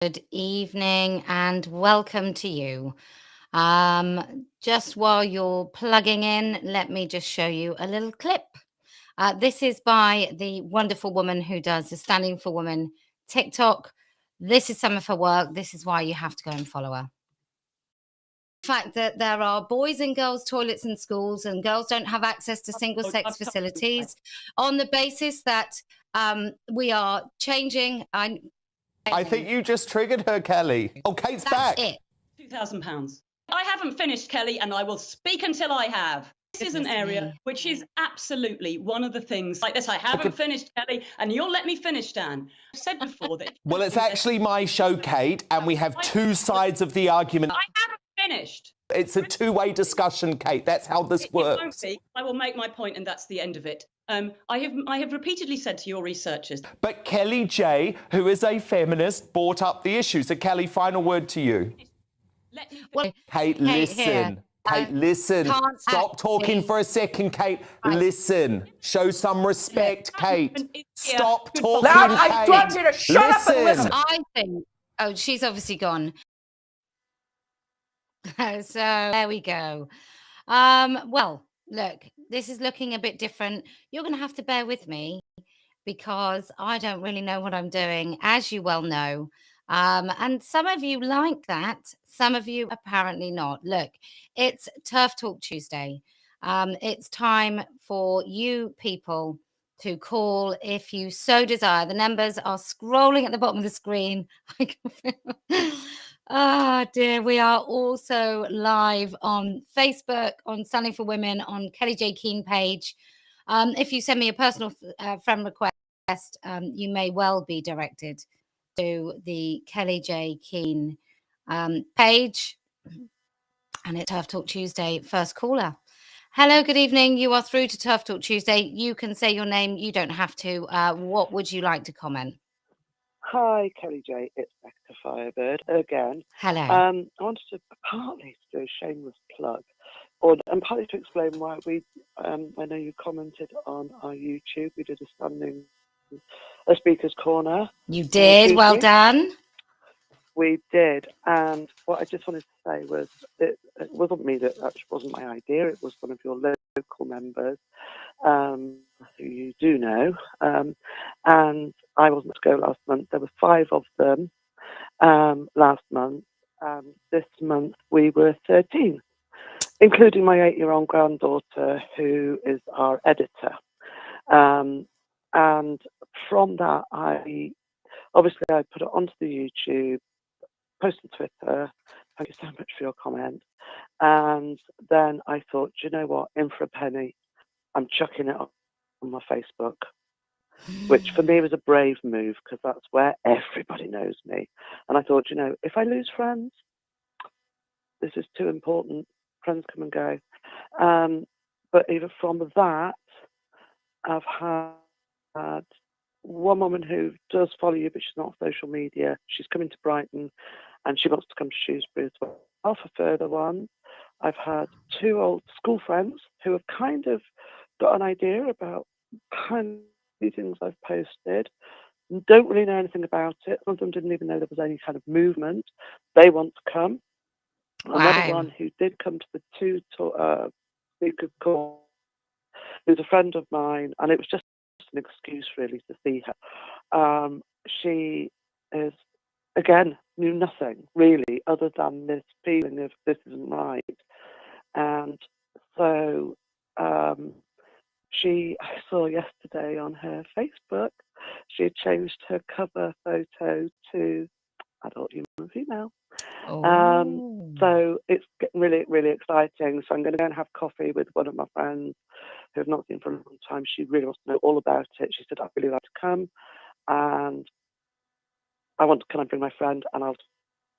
Good evening and welcome to you. Just while you're plugging in, let me just show you a little clip. This is by the wonderful woman who does the Standing for Women TikTok. This is some of her work. This is why you have to go and follow her. The fact that there are boys and girls toilets in schools and girls don't have access to single sex facilities on the basis that we are changing. I think you just triggered her, Kelly. Oh, Kate's That's back. it. £2,000. I haven't finished, Kelly, and I will speak until I have. This is an area which is absolutely one of the things like this. I haven't finished, Kelly, and you'll let me finish, Dan. I've said before that. Well, it's actually my show, Kate, and we have two sides of the argument. I haven't finished. It's a two-way discussion, Kate. That's how this works. It won't be. I will make my point, and that's the end of it. I have repeatedly said to your researchers. But Kellie-Jay, who is a feminist, brought up the issue. So, Kelly, final word to you. Kate, listen. Kate, listen. Stop talking for a second, Kate. Listen. Show some respect, Kate. Stop talking, Kate. I told you to shut up and listen. I think. Oh, she's obviously gone. So there we go. Well, look, this is looking a bit different. You're going to have to bear with me because I don't really know what I'm doing, as you well know. And some of you like that. Some of you apparently not. Look, it's TERF Talk Tuesday. It's time for you people to call if you so desire. The numbers are scrolling at the bottom of the screen. Ah, dear. We are also live on Facebook, on Standing for Women, on Kellie-Jay Keen page. If you send me a personal friend request, you may well be directed to the Kellie-Jay Keen page. And it's TERF Talk Tuesday, first caller. Hello, good evening. You are through to TERF Talk Tuesday. You can say your name. You don't have to. What would you like to comment? Hi, Kellie-Jay. It's Becca Firebird again. Hello. I wanted to partly do a shameless plug, and partly to explain why I know you commented on our YouTube. We did a speaker's corner. You did. Well done. We did, and what I just wanted to say was it wasn't me, that actually wasn't my idea. It was one of your local members, who you do know, and I wasn't to go last month. There were 5 of them last month. This month we were 13, including my 8-year-old granddaughter, who is our editor. And from that, I put it onto the YouTube, posted Twitter. Thank you so much for your comment. And then I thought, you know what? In for a penny, I'm chucking it on my Facebook, which for me was a brave move because that's where everybody knows me. And I thought, you know, if I lose friends, this is too important. Friends come and go. But even from that, I've had one woman who does follow you, but she's not on social media. She's coming to Brighton and she wants to come to Shrewsberry as well for further ones. I've had 2 old school friends who have kind of got an idea about kind of things I've posted. Don't really know anything about it. Some of them didn't even know there was any kind of movement. They want to come. Wow. Another one who did come to the 2 speakers call, who's a friend of mine, and it was just an excuse really to see her. She is, again, knew nothing really other than this feeling of this isn't right. And so I saw yesterday on her Facebook, she had changed her cover photo to adult human female. So it's getting really, really exciting. So I'm going to go and have coffee with one of my friends who I've not seen for a long time. She really wants to know all about it. She said, I'd really like to come. And can I bring my friend? And I'll tell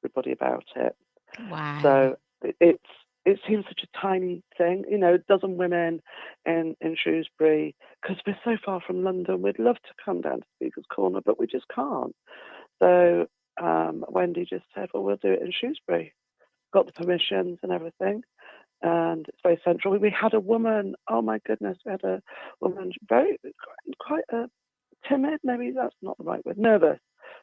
everybody about it. Wow. So it seems such a tiny thing, you know, a dozen women in Shrewsbury, because we're so far from London. We'd love to come down to Speaker's Corner, but we just can't. So Wendy just said, well, we'll do it in Shrewsbury. Got the permissions and everything, and it's very central. We had a woman, oh my goodness, we had a woman, quite timid, maybe that's not the right word, nervous.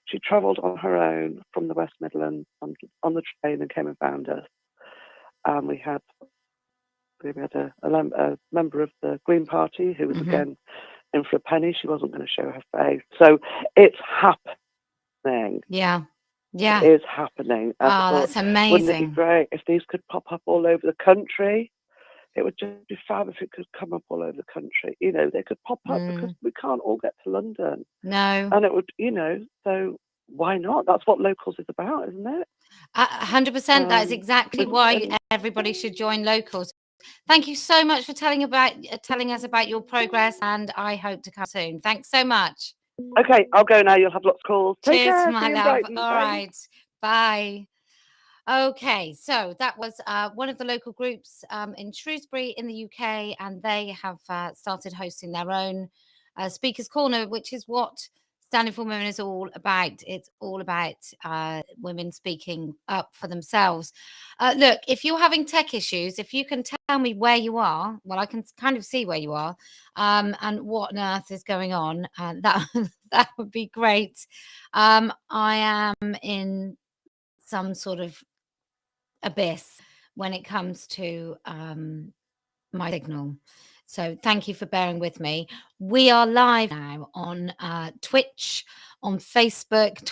She travelled on her own from the West Midlands on the train and came and found us. And we had a member of the Green Party who was again in for a penny. She wasn't going to show her face. So it's happening. Yeah. Yeah. It is happening. That's amazing. Wouldn't it be great if these could pop up all over the country? It would just be fab if it could come up all over the country. You know, they could pop up because we can't all get to London. No. And it would, you know, so why not? That's what locals is about, isn't it? 100%. That is exactly why everybody should join locals. Thank you so much for telling us about your progress, and I hope to come soon. Thanks so much. Okay, I'll go now. You'll have lots of calls. Take Cheers, care. my love. All right. Bye. Okay, so that was one of the local groups in Shrewsbury in the UK, and they have started hosting their own Speakers Corner, which is what Standing for Women is all about. It's all about women speaking up for themselves. Look, if you're having tech issues, if you can tell me where you are, well, I can kind of see where you are, and what on earth is going on, that would be great. I am in some sort of abyss when it comes to my signal. So thank you for bearing with me. We are live now on Twitch, on Facebook,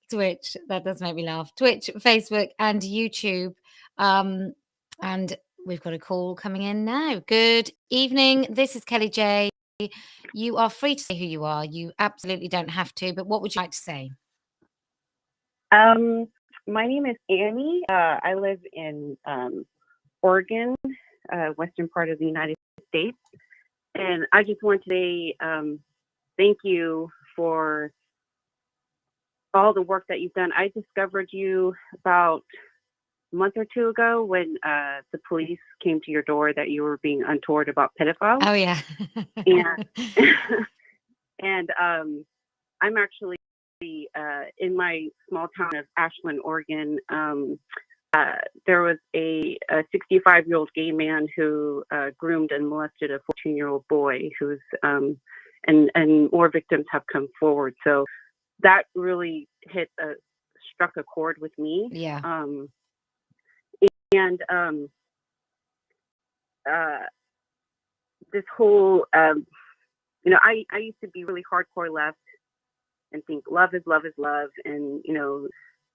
Twitch, that does make me laugh, Twitch, Facebook and YouTube. And we've got a call coming in now. Good evening. This is Kellie-Jay. You are free to say who you are. You absolutely don't have to, but what would you like to say? My name is Annie. I live in Oregon, western part of the United States. And I just want to say thank you for all the work that you've done. I discovered you about a month or two ago when the police came to your door that you were being untoward about pedophiles. Oh, yeah. And I'm actually in my small town of Ashland, Oregon. There was a 65-year-old gay man who groomed and molested a 14-year-old boy who's and more victims have come forward. So that really struck a chord with me. Yeah. And this whole, you know, I used to be really hardcore left and think love is love is love, and you know,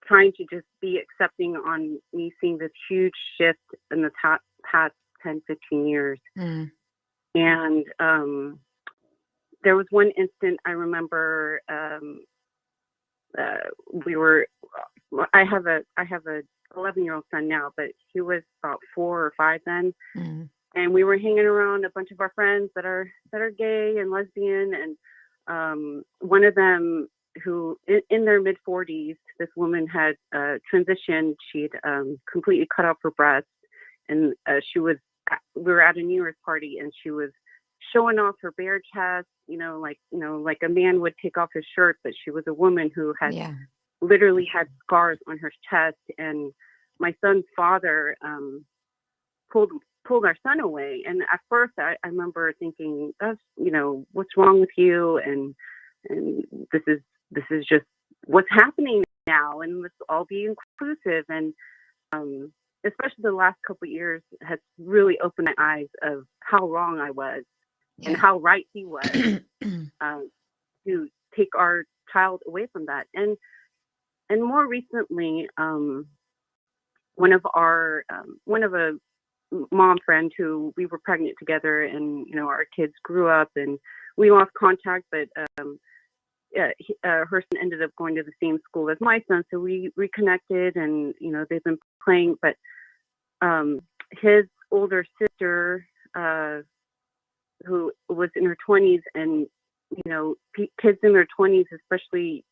trying to just be accepting on me seeing this huge shift in the past 10, 15 years. And there was one instant I remember I have a 11-year-old son now, but he was about 4 or 5 then. And we were hanging around a bunch of our friends that are gay and lesbian, and one of them who in their mid 40s, this woman had transitioned. She'd completely cut off her breast, and we were at a New Year's party, and she was showing off her bare chest, like a man would take off his shirt, but she was a woman who had literally had scars on her chest. And my son's father pulled our son away. And at first I remember thinking, that's, what's wrong with you? And this is just what's happening now, and let's all be inclusive. And especially the last couple of years has really opened my eyes of how wrong I was and how right he was to take our child away from that. And more recently, one of a mom friend who we were pregnant together, and our kids grew up and we lost contact, but her son ended up going to the same school as my son, so we reconnected, and they've been playing. But his older sister, who was in her 20s, and kids in their 20s, especially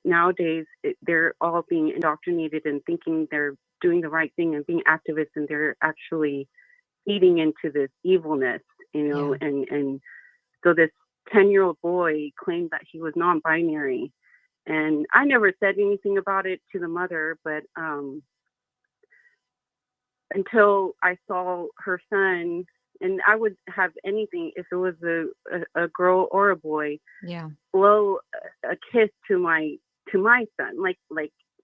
nowadays, they're all being indoctrinated and thinking they're doing the right thing and being activists, and they're actually feeding into this evilness, and so this 10-year-old boy claimed that he was non-binary, and I never said anything about it to the mother, but until I saw her son, and I would have anything if it was a girl or a boy, blow a kiss to my my son, like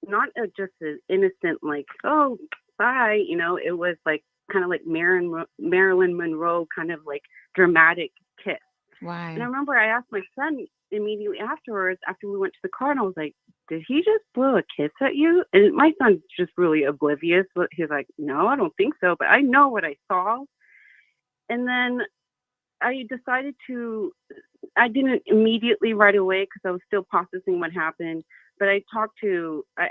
not just an innocent, like, oh, bye, you know, it was like kind of like Marilyn Monroe kind of like dramatic kiss. Wow. And I remember I asked my son immediately afterwards, after we went to the car, and I was like, did he just blow a kiss at you? And my son's just really oblivious. He's like, no, I don't think so, but I know what I saw. And then I decided I didn't immediately right away because I was still processing what happened. But I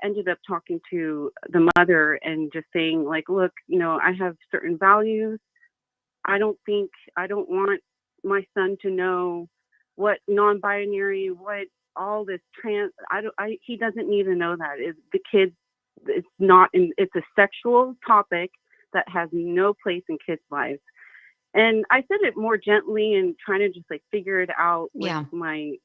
ended up talking to the mother and just saying, like, look, you know, I have certain values. I don't want my son to know what non-binary, what all this trans, he doesn't need to know that. It's a sexual topic that has no place in kids' lives. And I said it more gently and trying to just like figure it out with my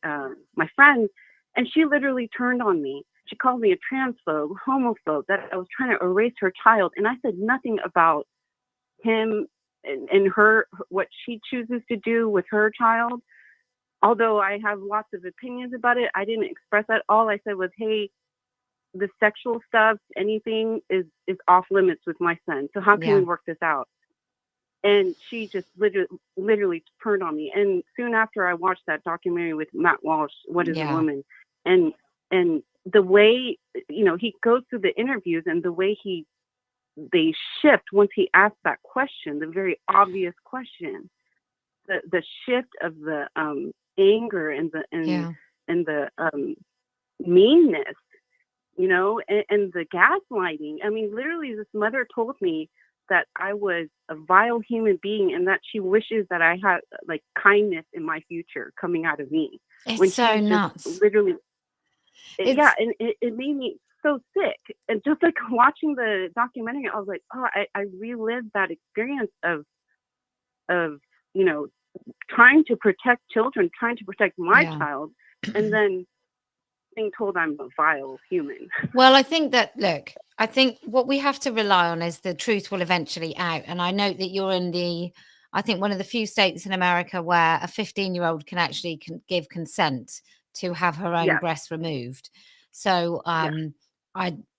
friend. And she literally turned on me. She called me a transphobe, homophobe, that I was trying to erase her child. And I said nothing about him and her, what she chooses to do with her child. Although I have lots of opinions about it, I didn't express that. All I said was, hey, the sexual stuff, anything is off limits with my son. So how can we work this out? And she just literally turned on me. And soon after, I watched that documentary with Matt Walsh, What is a Woman? And the way, you know, he goes through the interviews and the way they shift once he asks that question, the very obvious question, the shift of the anger and the meanness, you know, and the gaslighting. I mean, literally, this mother told me that I was a vile human being and that she wishes that I had like kindness in my future coming out of me. It's so nuts. Literally, and it made me so sick. And just like watching the documentary, I was like, oh, I relived that experience of, you know, trying to protect children, trying to protect my child, and then being told I'm a vile human. Well, I think what we have to rely on is the truth will eventually out. And I note that you're in I think one of the few states in America where a 15-year-old can actually give consent to have her own breast removed. So I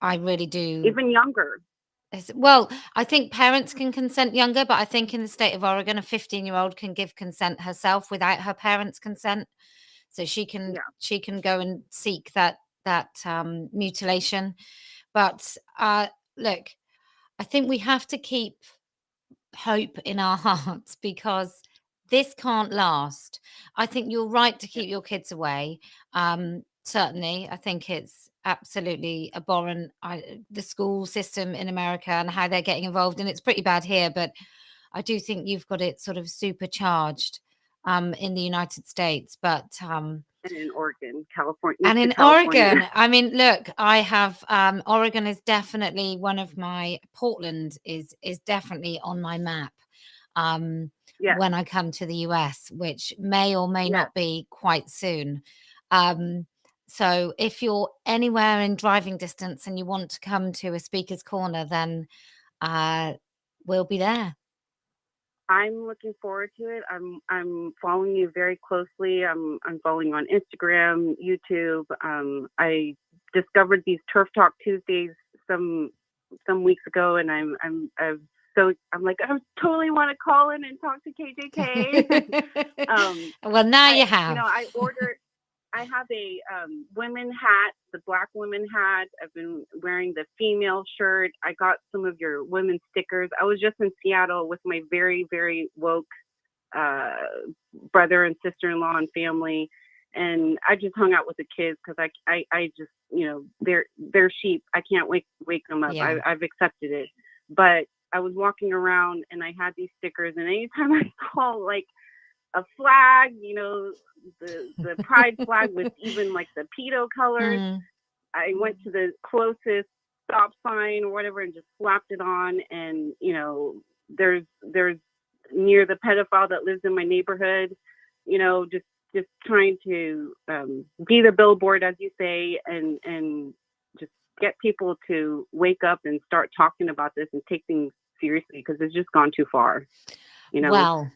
really do. Even younger. Well, I think parents can consent younger, but I think in the state of Oregon, a 15-year-old can give consent herself without her parents' consent. So she can go and seek that mutilation. But look, I think we have to keep hope in our hearts because this can't last. I think you're right to keep your kids away. Certainly, I think it's absolutely abhorrent, the school system in America and how they're getting involved. And it's pretty bad here, but I do think you've got it sort of supercharged in the United States. But and in Oregon, California. And in Oregon, I mean, look, I have Oregon is definitely one of my, Portland is definitely on my map when I come to the US, which may or may not be quite soon. So if you're anywhere in driving distance and you want to come to a speaker's corner, then we'll be there. I'm looking forward to it. I'm following you very closely. I'm following on Instagram, YouTube. I discovered these TERF Talk Tuesdays some weeks ago, and I'm like, I totally want to call in and talk to KJK. Well, now you have. You know, I have a women hat, the Black women hat. I've been wearing the female shirt. I got some of your women stickers. I was just in Seattle with my very, very woke brother and sister-in-law and family. And I just hung out with the kids because I just, you know, they're sheep. I can't wake them up. Yeah. I've accepted it. But I was walking around and I had these stickers. And anytime I saw like a flag, you know, the pride flag with even like the pedo colors, I went to the closest stop sign or whatever and just slapped it on. And, you know, there's near the pedophile that lives in my neighborhood, you know, just trying to be the billboard, as you say, and just get people to wake up and start talking about this and take things seriously because it's just gone too far, you know. Well,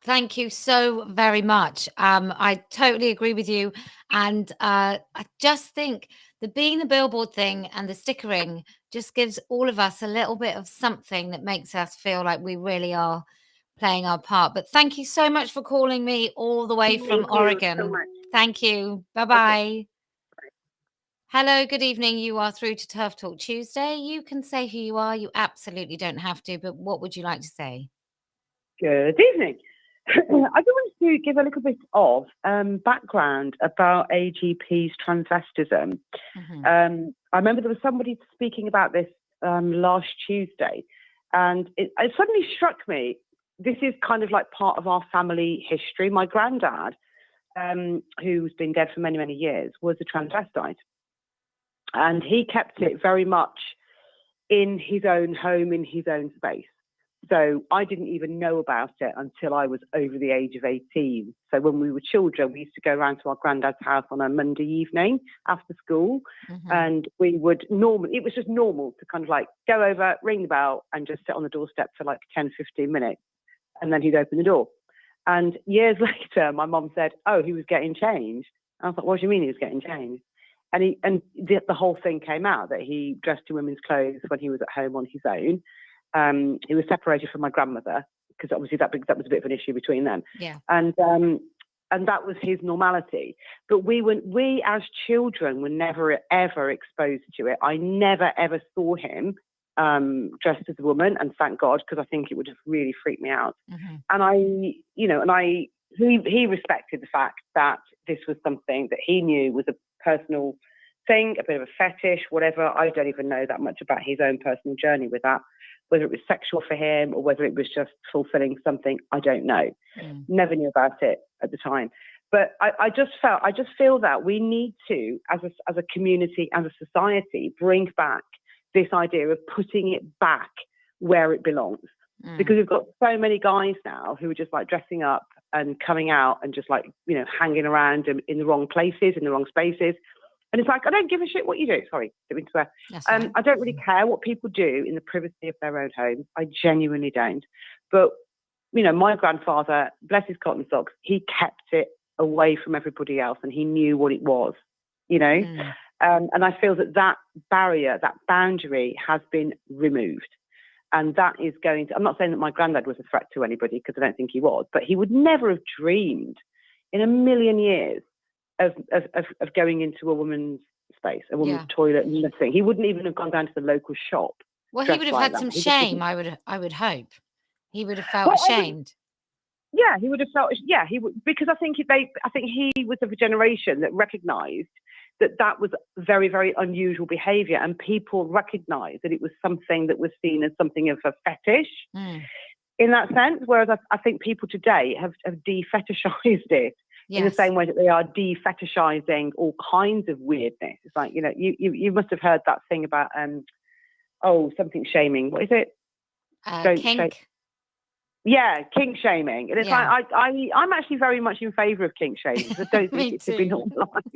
Thank you so very much. I totally agree with you. And I just think the being the billboard thing and the stickering just gives all of us a little bit of something that makes us feel like we really are playing our part. But thank you so much for calling me all the way from Thank you Oregon. so much. Thank you. Bye-bye. Okay. Hello, good evening. You are through to Turf Talk Tuesday. You can say who you are. You absolutely don't have to, but what would you like to say? Good evening. I just wanted to give a little bit of background about AGP's transvestism. I remember there was somebody speaking about this last Tuesday, and it suddenly struck me, this is kind of like part of our family history. My granddad, who's been dead for many, many years, was a transvestite. And he kept it very much in his own home, in his own space. So I didn't even know about it until I was over the age of 18. So when we were children, we used to go around to our granddad's house on a Monday evening after school. And we would it was just normal to kind of like go over, ring the bell and just sit on the doorstep for like 10, 15 minutes. And then he'd open the door. And years later, my mom said, oh, he was getting changed. And I was like, what do you mean he was getting changed? And the whole thing came out that he dressed in women's clothes when he was at home on his own. He was separated from my grandmother because obviously that was a bit of an issue between them. Yeah. And that was his normality. But we as children were never ever exposed to it. I never ever saw him dressed as a woman, and thank God, because I think it would have really freaked me out. And he respected the fact that this was something that he knew was a personal thing, a bit of a fetish, whatever. I don't even know that much about his own personal journey with that, whether it was sexual for him or whether it was just fulfilling something. I don't know. Never knew about it at the time. But I just feel that we need to, as a community, as a society, bring back this idea of putting it back where it belongs. Because we've got so many guys now who are just like dressing up and coming out and just like, hanging around in the wrong places, in the wrong spaces. And it's like, I don't give a shit what you do. Sorry, didn't swear. I don't really care what people do in the privacy of their own homes. I genuinely don't. But, my grandfather, bless his cotton socks, he kept it away from everybody else and he knew what it was, And I feel that barrier, that boundary has been removed. And that is I'm not saying that my granddad was a threat to anybody, because I don't think he was, but he would never have dreamed in a million years of going into a woman's space, a woman's toilet, and nothing. He wouldn't even have gone down to the local shop. Well, he would have had some shame, I would hope. He would have felt ashamed. Yeah, he would have felt. Yeah, he would, because I think he was of a generation that recognised that was very, very unusual behaviour, and people recognised that it was something that was seen as something of a fetish in that sense. Whereas I think people today have de-fetishized it in the same way that they are de-fetishizing all kinds of weirdness. It's like, you must have heard that thing about something shaming. What is it? Kink. Yeah, kink shaming. And it's like, I'm actually very much in favour of kink shaming. I don't think it should be normalised.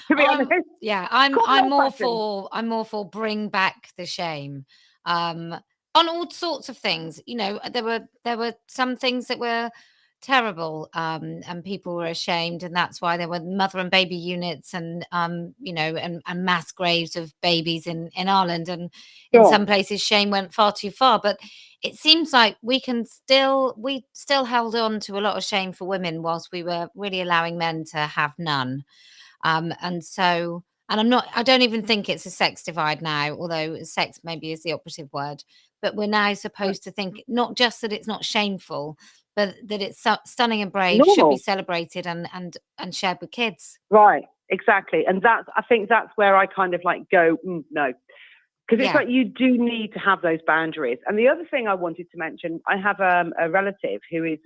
To be honest. Yeah, I'm more for bring back the shame. On all sorts of things. There were some things that were terrible, and people were ashamed, and that's why there were mother and baby units and and mass graves of babies in Ireland, and in some places shame went far too far. But it seems like we still held on to a lot of shame for women whilst we were really allowing men to have none. And I don't even think it's a sex divide now, although sex maybe is the operative word. But we're now supposed to think not just that it's not shameful, but that it's stunning and brave, should be celebrated and shared with kids. Right, exactly. And I think that's where I kind of like go, no. Because it's like you do need to have those boundaries. And the other thing I wanted to mention, I have a relative who is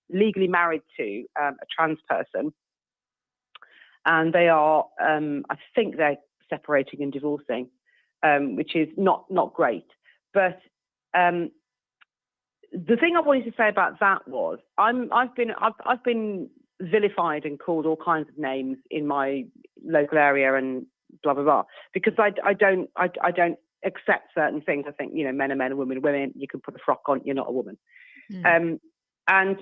legally married to a trans person. And they are, I think they're separating and divorcing, which is not great. But the thing I wanted to say about that was, I've been vilified and called all kinds of names in my local area and blah blah blah, because I don't accept certain things. I think men are men and women are women. You can put a frock on, you're not a woman. And,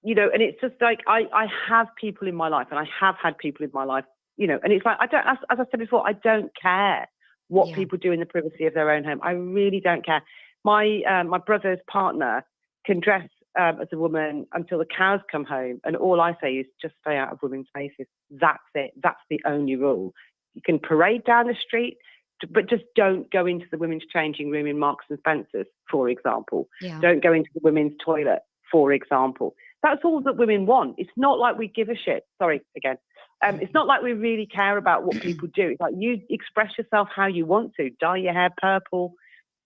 you know, and it's just like, I have people in my life, and I have had people in my life, you know, and it's like, I don't, as I said before, I don't care what people do in the privacy of their own home. I really don't care. My brother's partner can dress as a woman until the cows come home, and all I say is just stay out of women's faces. That's it. That's the only rule. You can parade down the street, but just don't go into the women's changing room in Marks and Spencer's, for example. Don't go into the women's toilet, for example. That's all that women want. It's not like we give a shit. Sorry, again. It's not like we really care about what people do. It's like, you express yourself how you want to. Dye your hair purple,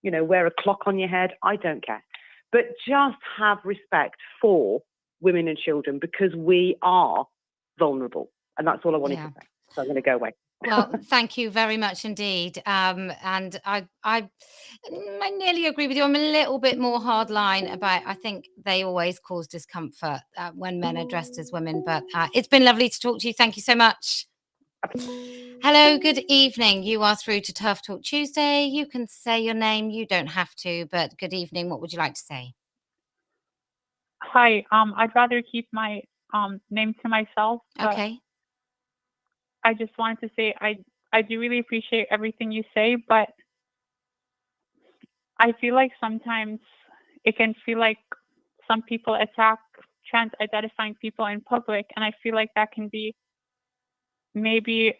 you know, wear a clock on your head. I don't care. But just have respect for women and children, because we are vulnerable. And that's all I wanted to say. So I'm going to go away. Well, thank you very much indeed. And I nearly agree with you. I'm a little bit more hardline about, I think they always cause discomfort when men are dressed as women. But it's been lovely to talk to you. Thank you so much. Hello, good evening. You are through to TERF Talk Tuesday. You can say your name. You don't have to, but good evening. What would you like to say? Hi. I'd rather keep my name to myself. Okay. I just wanted to say I do really appreciate everything you say, but I feel like sometimes it can feel like some people attack trans identifying people in public, and I feel like that can be maybe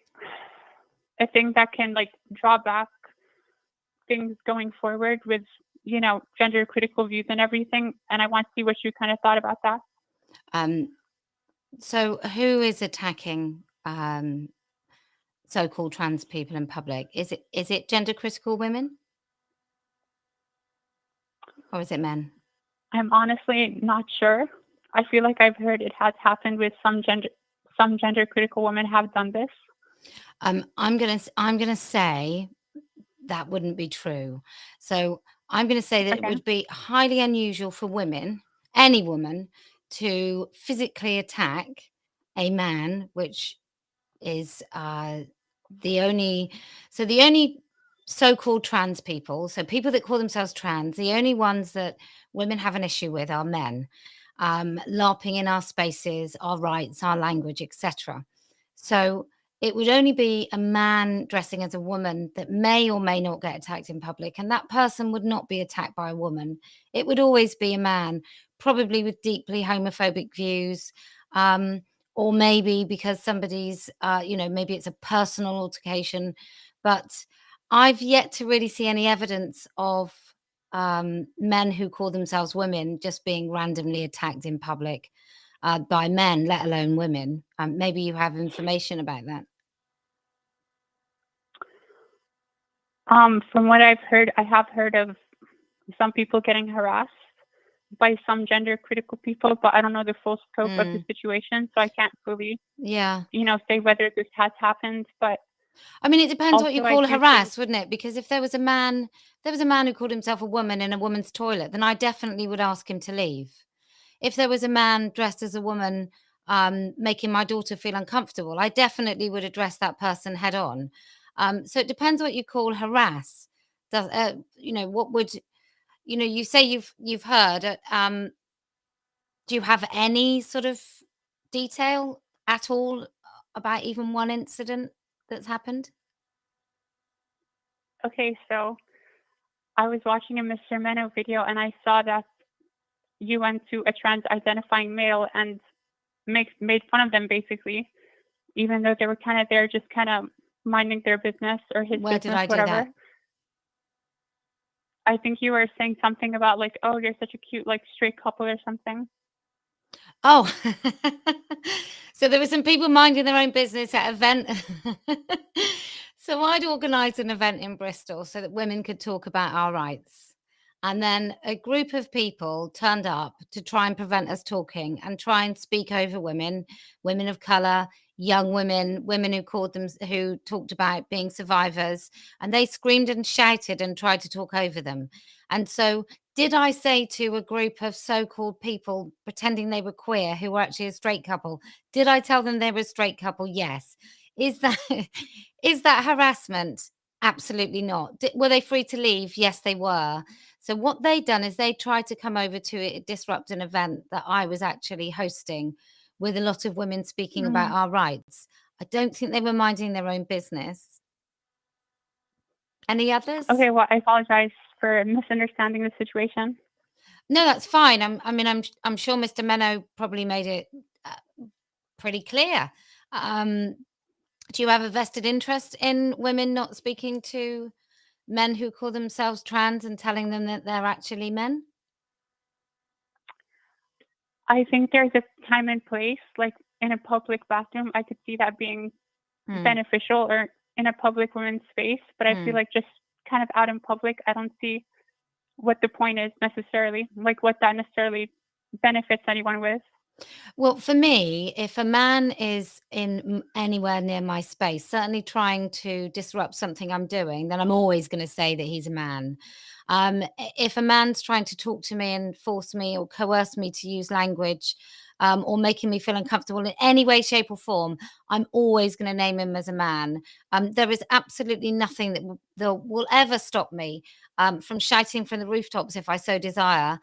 a thing that can like draw back things going forward with, you know, gender critical views and everything. And I want to see what you kind of thought about that. So who is attacking so-called trans people in public? Is it gender critical women, or is it men? I'm honestly not sure. I feel like I've heard it has happened with some gender critical women have done this. I'm gonna say that wouldn't be true. So I'm gonna say that it would be highly unusual for women, any woman, to physically attack a man, which is the only so-called trans people, so people that call themselves trans, the only ones that women have an issue with are men, LARPing in our spaces, our rights, our language, etc. So it would only be a man dressing as a woman that may or may not get attacked in public, and that person would not be attacked by a woman. It would always be a man, probably with deeply homophobic views, or maybe because somebody's, you know, maybe it's a personal altercation. But I've yet to really see any evidence of men who call themselves women just being randomly attacked in public by men, let alone women. Maybe you have information about that. From what I've heard, I have heard of some people getting harassed by some gender critical people, but I don't know the full scope of the situation, so I can't fully, you know, say whether this has happened. But I mean, it depends what you call harass, wouldn't it? Because if there was a man who called himself a woman in a woman's toilet, then I definitely would ask him to leave. If there was a man dressed as a woman making my daughter feel uncomfortable, I definitely would address that person head on. So it depends what you call harass. You know, what would, you know, you say you've heard. Do you have any sort of detail at all about even one incident that's happened? Okay, so I was watching a Mr. Meno video, and I saw that you went to a trans identifying male and made fun of them, basically, even though they were kind of there just kind of minding their business or his Where business, did I do whatever. that? I think you were saying something about like, oh, you're such a cute like straight couple or something. Oh, so there were some people minding their own business at an event. So I'd organised an event in Bristol so that women could talk about our rights. And then a group of people turned up to try and prevent us talking and try and speak over women, women of colour, young women, women who talked about being survivors. And they screamed and shouted and tried to talk over them. And so did I say to a group of so-called people pretending they were queer who were actually a straight couple, did I tell them they were a straight couple? Yes. Is that harassment? Absolutely not. Were they free to leave? Yes, they were. So what they'd done is they tried to come over to disrupt an event that I was actually hosting with a lot of women speaking about our rights. I don't think they were minding their own business. Any others? Okay, well, I apologize for misunderstanding the situation. No, that's fine. I'm sure Mr. Menno probably made it pretty clear. Do you have a vested interest in women not speaking to men who call themselves trans and telling them that they're actually men? I think there's a time and place, like in a public bathroom, I could see that being beneficial, or in a public women's space, but I feel like just kind of out in public, I don't see what the point is necessarily, like what that necessarily benefits anyone with. Well, for me, if a man is in anywhere near my space, certainly trying to disrupt something I'm doing, then I'm always going to say that he's a man. If a man's trying to talk to me and force me or coerce me to use language, or making me feel uncomfortable in any way, shape, or form, I'm always going to name him as a man. There is absolutely nothing that will ever stop me from shouting from the rooftops if I so desire.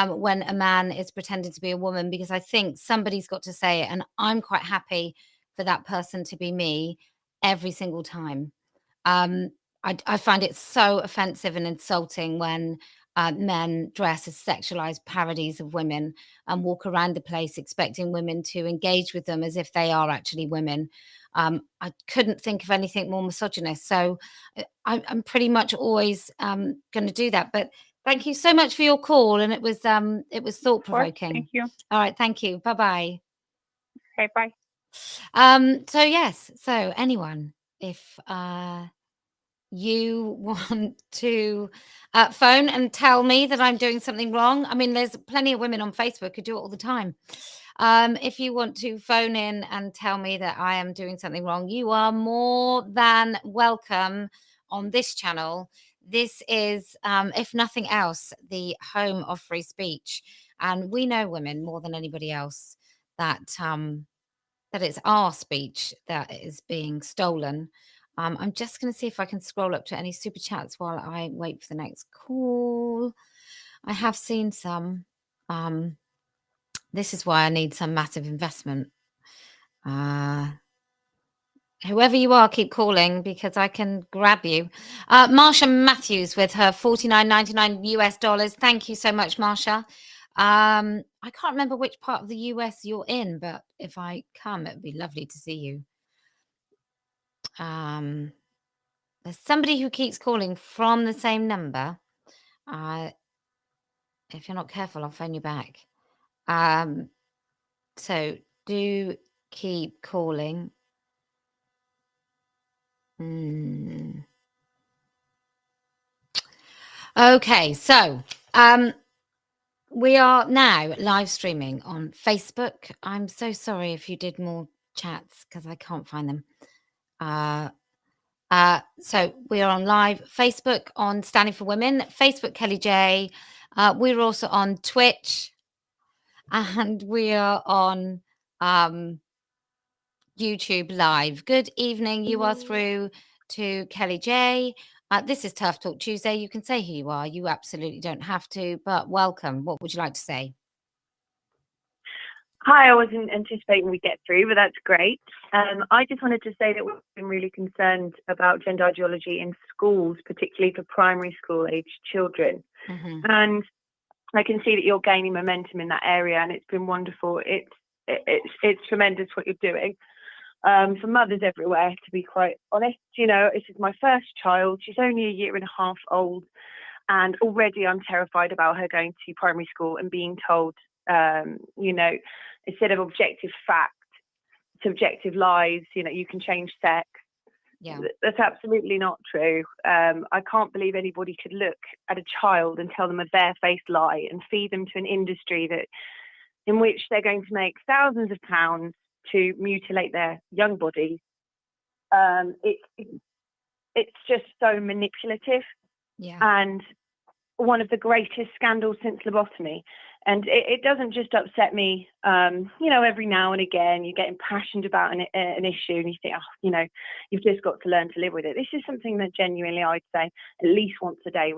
When a man is pretending to be a woman, because I think somebody's got to say it, and I'm quite happy for that person to be me every single time. I find it so offensive and insulting when men dress as sexualized parodies of women and walk around the place expecting women to engage with them as if they are actually women. I couldn't think of anything more misogynist. So I'm pretty much always going to do that. But thank you so much for your call, and it was thought provoking. Thank you. All right, thank you. Bye bye. Okay, bye. So yes, so anyone, if you want to phone and tell me that I'm doing something wrong, I mean, there's plenty of women on Facebook who do it all the time. If you want to phone in and tell me that I am doing something wrong, you are more than welcome on this channel. This is, if nothing else, the home of free speech. And we know, women, more than anybody else, that that it's our speech that is being stolen. I'm just going to see if I can scroll up to any super chats while I wait for the next call. I have seen some. This is why I need some massive investment. Whoever you are, keep calling because I can grab you. Marsha Matthews with her $49.99 US dollars. Thank you so much, Marsha. I can't remember which part of the US you're in, but if I come, it would be lovely to see you. There's somebody who keeps calling from the same number. If you're not careful, I'll phone you back. So do keep calling. Okay, so we are now live streaming on Facebook. I'm so sorry if you did more chats because I can't find them. So we are on live Facebook on Standing for Women, Facebook Kellie-Jay. We're also on Twitch, and we are on YouTube live. Good evening. You are through to Kellie-Jay. This is TERF Talk Tuesday. You can say who you are. You absolutely don't have to, but welcome. What would you like to say? Hi, I wasn't anticipating we'd get through, but that's great. I just wanted to say that we've been really concerned about gender ideology in schools, particularly for primary school aged children. And I can see that you're gaining momentum in that area, and it's been wonderful. It's tremendous what you're doing. For mothers everywhere, to be quite honest, you know, this is my first child. She's only a year and a half old, and already I'm terrified about her going to primary school and being told, you know, instead of objective fact, subjective lies, you know, you can change sex. Yeah, that's absolutely not true. I can't believe anybody could look at a child and tell them a barefaced lie and feed them to an industry in which they're going to make thousands of pounds to mutilate their young bodies. It's just so manipulative. yeah. And one of the greatest scandals since lobotomy. And it doesn't just upset me, you know, every now and again. You get impassioned about an issue and you think, oh, you know, you've just got to learn to live with it. This is something that genuinely I'd say at least once a day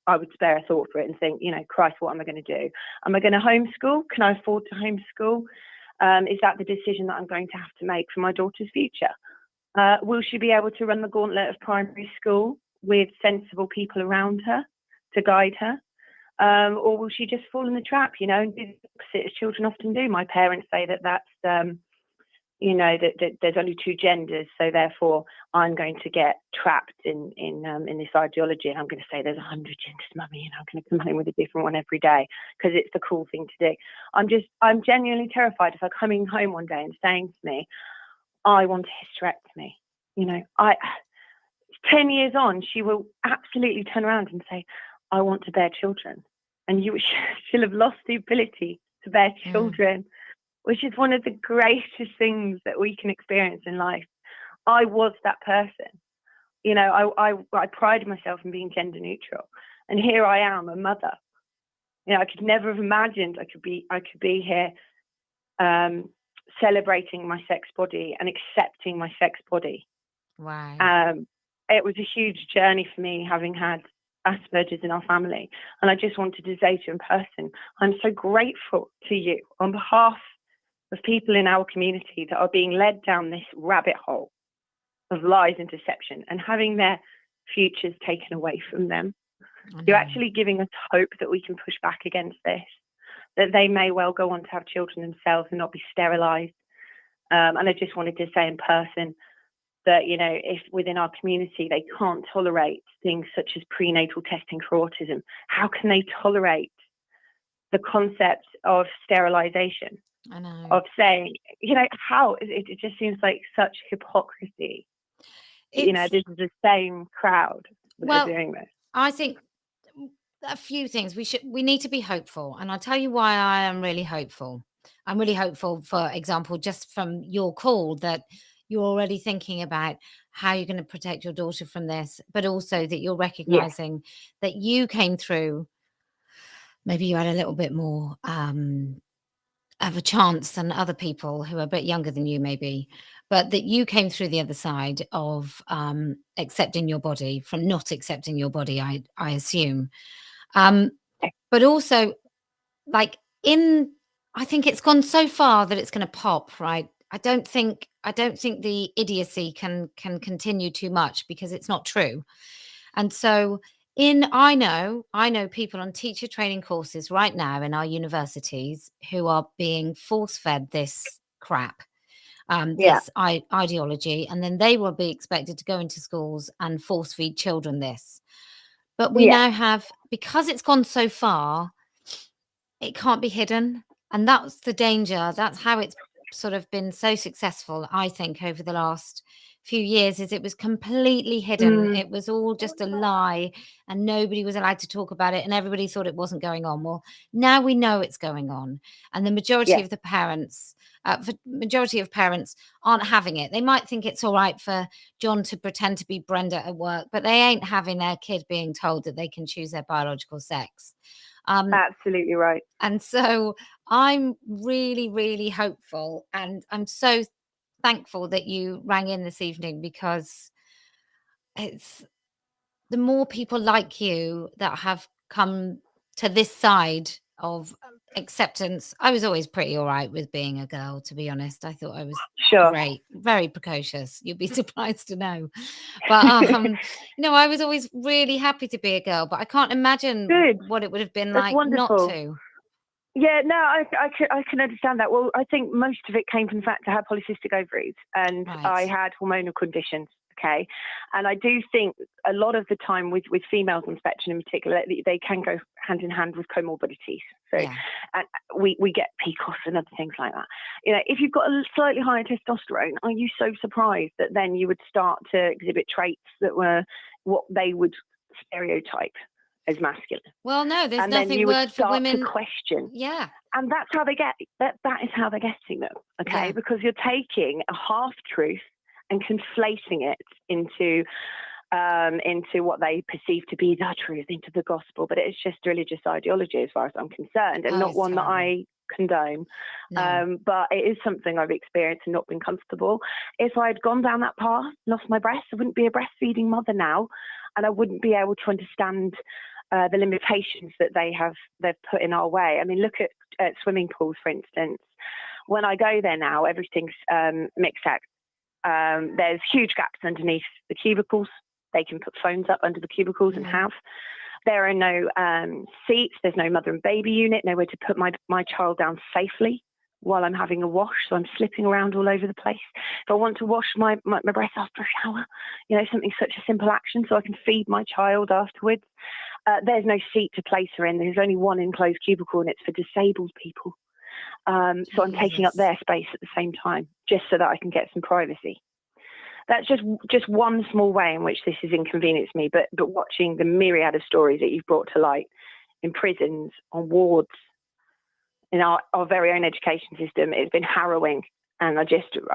I would spare a thought for it and think, you know, Christ, what am I going to do? Am I going to homeschool? Can I afford to homeschool? Is that the decision that I'm going to have to make for my daughter's future? Will she be able to run the gauntlet of primary school with sensible people around her to guide her? Or will she just fall in the trap, you know, and do the opposite as children often do? My parents say that that's, you know, that there's only two genders, so therefore I'm going to get trapped in this ideology, and I'm going to say there's 100 genders, mummy, and I'm going to come home with a different one every day because it's the cool thing to do. I'm genuinely terrified of her coming home one day and saying to me, I want a hysterectomy. You know, 10 years on, she will absolutely turn around and say, I want to bear children. And she'll have lost the ability to bear children, which is one of the greatest things that we can experience in life. I was that person. You know, I prided myself in being gender neutral. And here I am, a mother. You know, I could never have imagined I could be here celebrating my sex body and accepting my sex body. Wow. It was a huge journey for me, having had Asperger's in our family, and I just wanted to say to you in person, I'm so grateful to you on behalf of people in our community that are being led down this rabbit hole of lies and deception and having their futures taken away from them. You're actually giving us hope that we can push back against this, that they may well go on to have children themselves and not be sterilised. And I just wanted to say in person that, you know, if within our community they can't tolerate things such as prenatal testing for autism, how can they tolerate the concept of sterilisation? I know. Of saying, you know, how it just seems like such hypocrisy. You know, this is the same crowd that are doing this. I think a few things. We need to be hopeful, and I'll tell you why I am really hopeful. I'm really hopeful, for example, just from your call, that you're already thinking about how you're going to protect your daughter from this, but also that you're recognizing that you came through, maybe you had a little bit more of a chance than other people who are a bit younger than you, maybe, but that you came through the other side of accepting your body from not accepting your body, I assume. But also, like, I think it's gone so far that it's going to pop, right? I don't think the idiocy can continue too much, because it's not true. And so I know people on teacher training courses right now in our universities who are being force-fed this crap, this ideology, and then they will be expected to go into schools and force-feed children this. But we now have, because it's gone so far, it can't be hidden. And that's the danger. That's how it's sort of been so successful, I think, over the last few years, is it was completely hidden. It was all just a lie, and nobody was allowed to talk about it, and everybody thought it wasn't going on. Well, now we know it's going on, and the majority of the parents, aren't having it. They might think it's all right for John to pretend to be Brenda at work, but they ain't having their kid being told that they can choose their biological sex. Absolutely right. And so I'm really, really hopeful, and I'm so thankful that you rang in this evening, because it's the more people like you that have come to this side of acceptance. I was always pretty all right with being a girl, to be honest. I thought I was great, very precocious. You'd be surprised to know. But you know, I was always really happy to be a girl, but I can't imagine what it would have been like not to. Yeah, no, I can understand that. Well, I think most of it came from the fact I had polycystic ovaries, and I had hormonal conditions. Okay, and I do think a lot of the time with females on spectrum in particular, they can go hand in hand with comorbidities. So, and we get PCOS and other things like that. You know, if you've got a slightly higher testosterone, are you so surprised that then you would start to exhibit traits that were what they would stereotype as masculine? Well, no, there's and nothing word for women. To question. Yeah. And that's how they get that is how they're getting them. Okay, because you're taking a half truth and conflating it into into what they perceive to be the truth, into the gospel. But it's just religious ideology as far as I'm concerned, and not one that I condone. But it is something I've experienced and not been comfortable. If I'd gone down that path, lost my breast, I wouldn't be a breastfeeding mother now, and I wouldn't be able to understand the limitations that they've put in our way. I mean, look at swimming pools, for instance. When I go there now, everything's mixed sex. There's huge gaps underneath the cubicles. They can put phones up under the cubicles and have. There are no seats. There's no mother and baby unit, nowhere to put my child down safely while I'm having a wash. So I'm slipping around all over the place. If I want to wash my breath after a shower, something such a simple action so I can feed my child afterwards. There's no seat to place her in. There's only one enclosed cubicle, and it's for disabled people. So I'm taking up their space at the same time, just so that I can get some privacy. That's just one small way in which this has inconvenienced me. But watching the myriad of stories that you've brought to light in prisons, on wards, in our very own education system, it's been harrowing. And I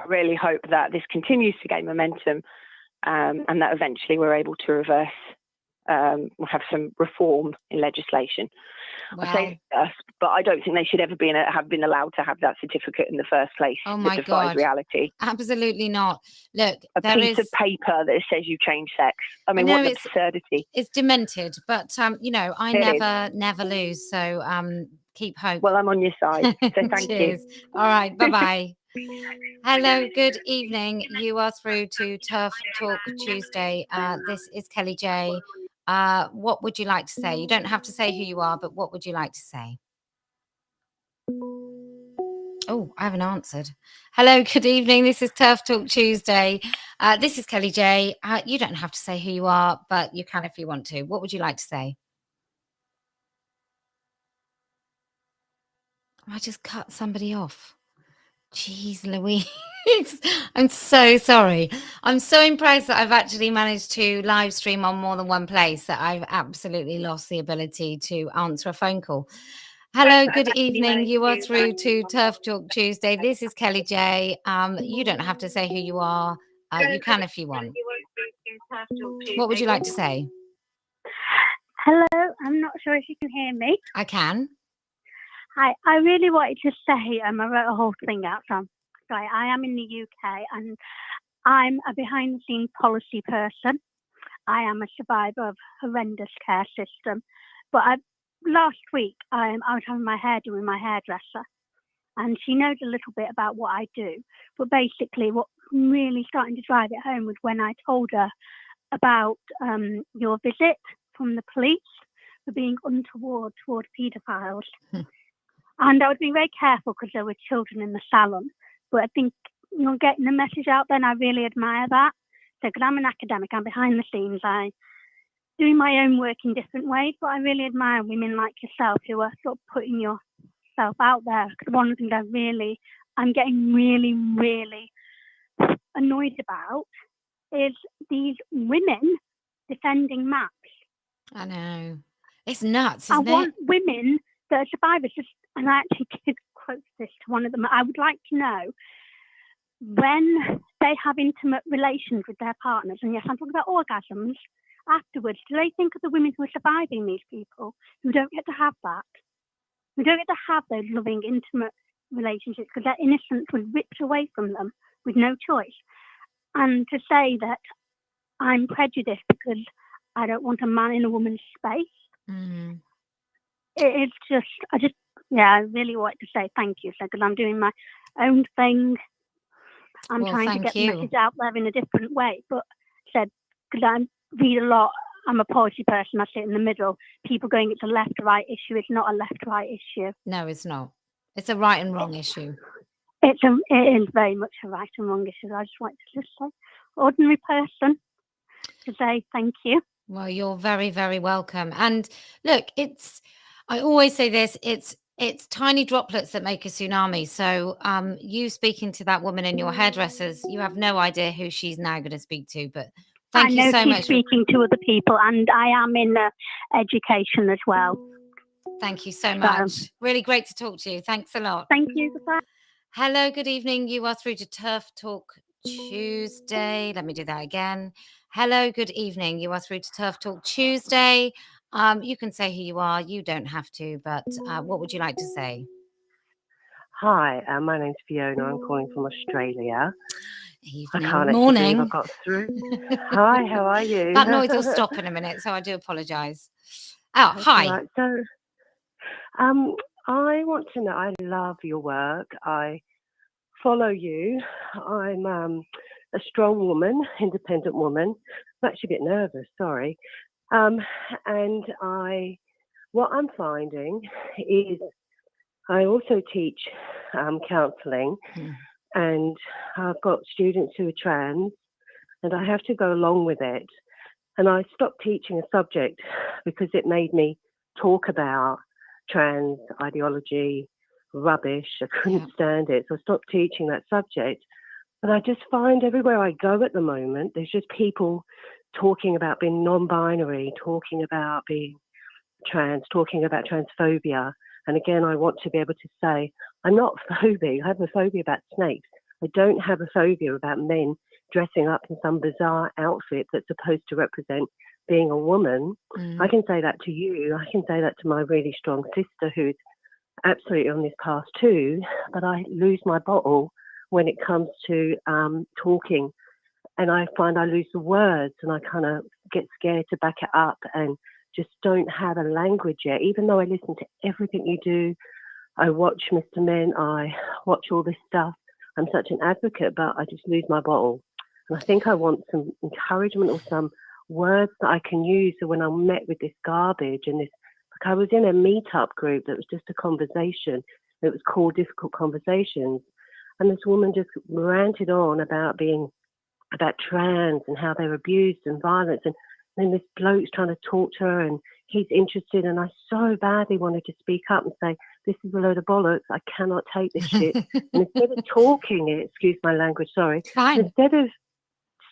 really hope that this continues to gain momentum, and that eventually we're able to reverse. We'll have some reform in legislation. Wow. I say us, but I don't think they should ever have been allowed to have that certificate in the first place. Oh my It defies God. reality. Absolutely not. Look, A piece of paper that says you change sex. I mean, what an absurdity. It's demented, but I never lose. So keep hope. Well, I'm on your side. So thank you. All right. Bye-bye. Hello, good evening. You are through to TERF Talk Tuesday. This is Kellie-Jay. What would you like to say? You don't have to say who you are, but what would you like to say? Oh, I haven't answered. Hello, good evening. This is TERF Talk Tuesday. This is Kellie-Jay. You don't have to say who you are, but you can if you want to. What would you like to say? I just cut somebody off. Jeez Louise. I'm so sorry. I'm so impressed that I've actually managed to live stream on more than one place that I've absolutely lost the ability to answer a phone call. Hello, good evening. You are through to TERF Talk Tuesday. This is Kellie-Jay. You don't have to say who you are. You can if you want. What would you like to say? Hello, I'm not sure if you can hear me. I can. Hi, I really wanted to say, I wrote a whole thing out from. Right, I am in the UK and I'm a behind-the-scenes policy person. I am a survivor of horrendous care system. But last week, I was having my hair done with my hairdresser, and she knows a little bit about what I do. But basically, what really starting to drive it home was when I told her about your visit from the police for being untoward toward paedophiles. And I was being very careful because there were children in the salon. But I think getting the message out then, I really admire that. So, because I'm an academic, I'm behind the scenes, I doing my own work in different ways, but I really admire women like yourself who are sort of putting yourself out there. Because one of the things I'm getting really, really annoyed about is these women defending maps. I know. It's nuts, isn't it? I want women that are survivors, and I actually did quote this to one of them. I would like to know when they have intimate relations with their partners, and yes, I'm talking about orgasms, afterwards, do they think of the women who are surviving these people who don't get to have that? Who don't get to have those loving, intimate relationships because their innocence was ripped away from them with no choice. And to say that I'm prejudiced because I don't want a man in a woman's space, it's just, I really want to say thank you, because I'm doing my own thing. I'm trying to get the message out there in a different way. But said, because I read a lot, I'm a policy person, I sit in the middle. People going, it's a left-right issue. It's not a left-right issue. No, it's not. It's a right and wrong issue. It is very much a right and wrong issue. I just want to just say, ordinary person, to say thank you. Well, you're very, very welcome. And look, I always say this, it's tiny droplets that make a tsunami. So you speaking to that woman in your hairdressers, you have no idea who she's now going to speak to. But thank you so much. I know she's speaking to other people, and I am in education as well. Thank you so much. Really great to talk to you. Thanks a lot. Thank you. Goodbye. Hello, good evening. You are through to TERF Talk Tuesday. Let me do that again. Hello, good evening. You are through to TERF Talk Tuesday. You can say who you are. You don't have to, but what would you like to say? Hi, my name's Fiona. I'm calling from Australia. Evening. I can't Morning. actually believe I got through. Hi, how are you? That noise will stop in a minute, so I do apologise. Oh, hi. Right. So, I want to know, I love your work. I follow you. I'm a strong woman, independent woman. I'm actually a bit nervous, sorry. And what I'm finding is I also teach counselling, and I've got students who are trans, and I have to go along with it. And I stopped teaching a subject because it made me talk about trans ideology, rubbish. I couldn't stand it. So I stopped teaching that subject. But I just find everywhere I go at the moment, there's just people talking about being non-binary, talking about being trans, talking about transphobia. And again, I want to be able to say, I'm not phobic. I have a phobia about snakes. I don't have a phobia about men dressing up in some bizarre outfit that's supposed to represent being a woman. I can say that to you. I can say that to my really strong sister who's absolutely on this path too. But I lose my bottle when it comes to talking. And I find I lose the words and I kind of get scared to back it up and just don't have a language yet, even though I listen to everything you do. I watch Mr. Men, I watch all this stuff. I'm such an advocate, but I just lose my bottle. And I think I want some encouragement or some words that I can use. So when I'm met with this garbage and this, like I was in a meetup group that was just a conversation. It was called Difficult Conversations. And this woman just ranted on about trans and how they're abused and violence. And then this bloke's trying to talk to her and he's interested. And I so badly wanted to speak up and say, this is a load of bollocks. I cannot take this shit. And instead of talking it, excuse my language, sorry. Fine. Instead of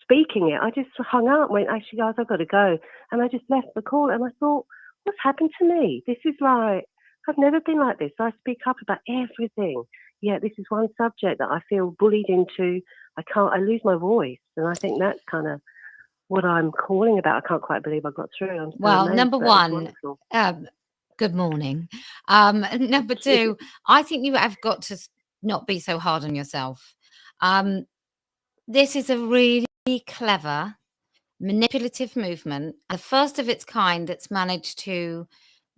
speaking it, I just hung up and went, actually, guys, I've got to go. And I just left the call. And I thought, what's happened to me? This is like, I've never been like this. I speak up about everything. Yet this is one subject that I feel bullied into. I lose my voice. And I think that's kind of what I'm calling about. I can't quite believe I got through. I'm so Well, amazed. number That was one, wonderful. good morning. Number two, I think you have got to not be so hard on yourself. This is a really clever, manipulative movement, the first of its kind that's managed to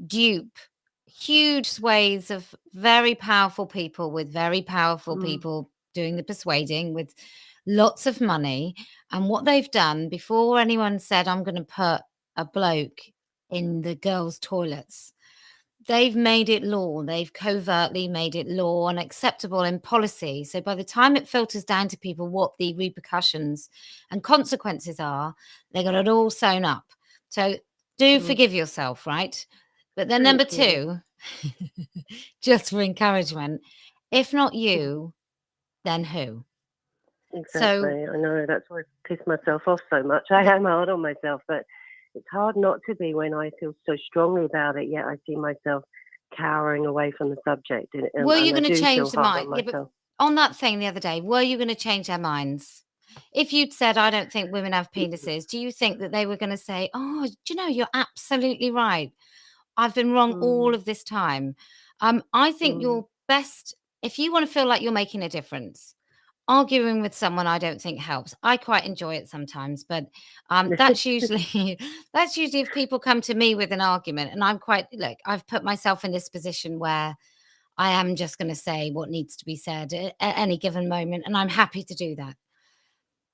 dupe huge swathes of very powerful people with very powerful people doing the persuading with lots of money. And what they've done before anyone said, I'm going to put a bloke in the girls' toilets, they've made it law. They've covertly made it law and acceptable in policy. So by the time it filters down to people what the repercussions and consequences are, they got it all sewn up. So do forgive yourself, right? But then number two, just for encouragement, if not you, then who? Exactly. I know that's why I piss myself off so much. I am hard on myself, but it's hard not to be when I feel so strongly about it, yet I see myself cowering away from the subject. And, were you and going to change the mind? Yeah, but on that thing the other day, were you going to change their minds? If you'd said, I don't think women have penises, do you think that they were going to say, oh, do you know, you're absolutely right. I've been wrong all of this time. I think your best, if you want to feel like you're making a difference, arguing with someone I don't think helps. I quite enjoy it sometimes, but that's usually if people come to me with an argument, and I'm quite, look, I've put myself in this position where I am just going to say what needs to be said at any given moment, and I'm happy to do that.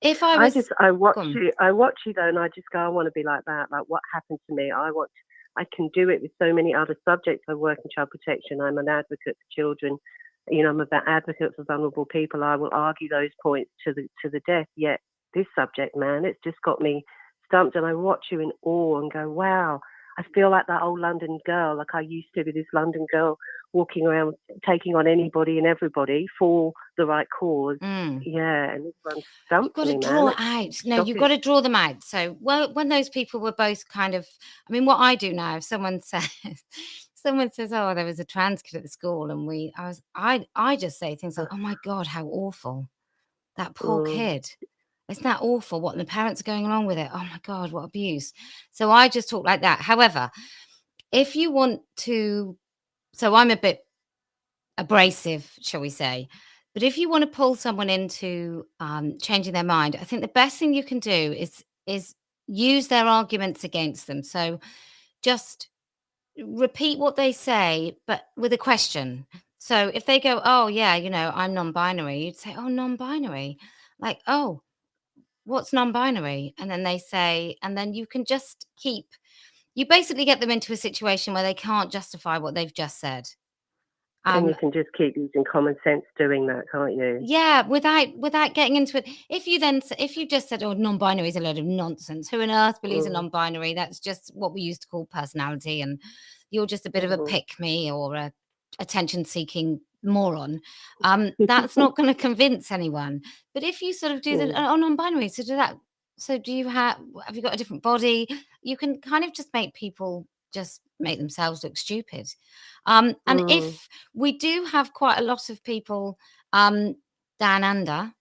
If I was, I watch you though, and I just go, I want to be like that. Like what happened to me? I can do it with so many other subjects. I work in child protection. I'm an advocate for children. You know, I'm an advocate for vulnerable people. I will argue those points to the death. Yet this subject, man, it's just got me stumped. And I watch you in awe and go, wow, I feel like that old London girl, like I used to be this London girl walking around taking on anybody and everybody for the right cause. Yeah, and this one stumped me, man. You've got to draw out. No, you've got to draw them out. So when those people were both kind of, I mean, what I do now, if someone says, oh, there was a trans kid at the school, and I just say things like, oh my God, how awful, that poor kid. Isn't that awful? What, and the parents are going along with it? Oh my God, what abuse. So I just talk like that. However, if you want to, so I'm a bit abrasive, shall we say, but if you want to pull someone into changing their mind, I think the best thing you can do is use their arguments against them. So just repeat what they say, but with a question. So if they go, oh yeah, I'm non-binary, you'd say, oh, non-binary, like, oh, what's non-binary? And then they say, and then you can just you basically get them into a situation where they can't justify what they've just said. And you can just keep using common sense doing that, can't you? Yeah, without getting into it. If you just said, oh, non-binary is a load of nonsense. Who on earth believes in non-binary? That's just what we used to call personality, and you're just a bit of a pick-me or a attention-seeking moron. That's not going to convince anyone. But if you sort of do the non-binary, so do that. So do you have you got a different body? You can kind of just make people just make themselves look stupid. And if we do have quite a lot of people down under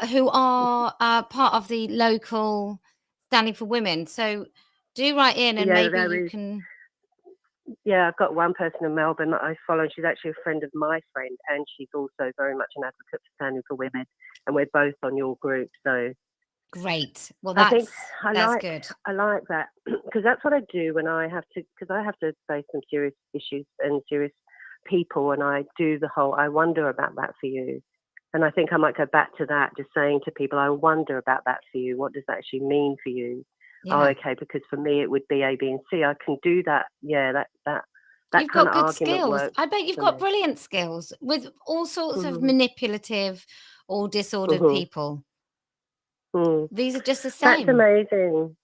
who are part of the local Standing for Women, so do write in and maybe you can. Yeah, I've got one person in Melbourne that I follow. She's actually a friend of my friend, and she's also very much an advocate for Standing for Women, and we're both on your group. So great. Well, that's good. I like that because that's what I do when I have to, because I have to face some serious issues and serious people, and I do I wonder about that for you. And I think I might go back to that, just saying to people, I wonder about that for you. What does that actually mean for you? Yeah. Oh, okay, because for me it would be A, B, and C. I can do that. Yeah, that you've got good skills. I bet you've got brilliant skills with all sorts of manipulative or disordered people. These are just the same. That's amazing.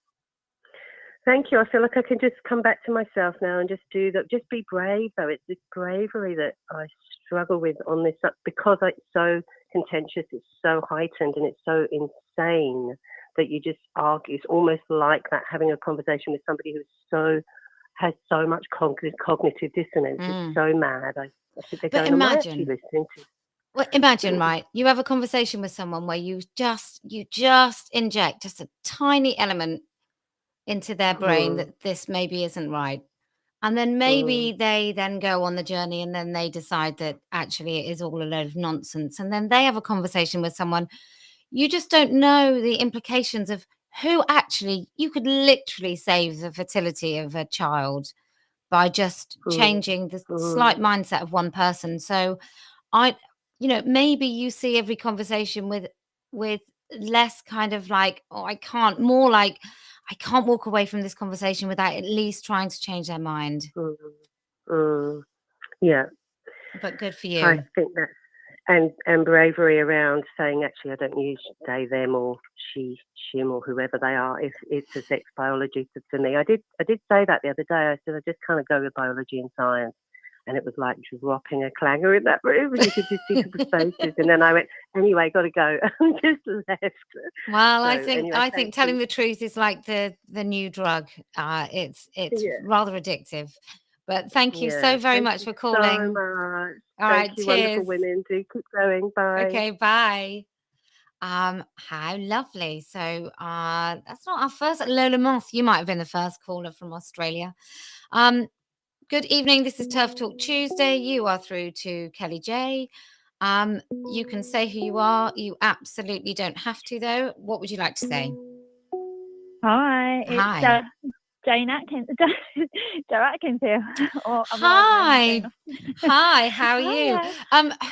Thank you. I feel like I can just come back to myself now and just do that. Just be brave, though. It's this bravery that I struggle with on this, because it's so contentious, it's so heightened, and it's so insane that you just argue. It's almost like that, having a conversation with somebody who has so much cognitive dissonance. It's so mad. I think they're going, am I actually listening to? Well, imagine, right? You have a conversation with someone where you just inject just a tiny element into their brain that this maybe isn't right. And then maybe they then go on the journey and then they decide that actually it is all a load of nonsense. And then they have a conversation with someone. You just don't know the implications of who actually, you could literally save the fertility of a child by just changing the slight mindset of one person. So maybe you see every conversation with less kind of like, oh, more like, I can't walk away from this conversation without at least trying to change their mind. Yeah. But good for you. I think that's, and bravery around saying, actually, I don't use they, them, or she, shim, or whoever they are. If it's a sex biology for me, I did say that the other day. I said I just kind of go with biology and science, and it was like dropping a clanger in that room, and you could just see people's faces. And then I went, anyway, got to go. I just left. Well, so, I think telling the truth is like the new drug. It's rather addictive. But thank you so very much for calling. So much. All right, cheers. Wonderful women. Do keep going. Bye. Okay, bye. How lovely. So that's not our first. Lola Moth, you might have been the first caller from Australia. Good evening. This is TERF Talk Tuesday. You are through to Kellie-Jay. You can say who you are. You absolutely don't have to, though. What would you like to say? Hi. Hi. It's Jane Atkins. Joe Atkins here. Hi. Hi. How are you?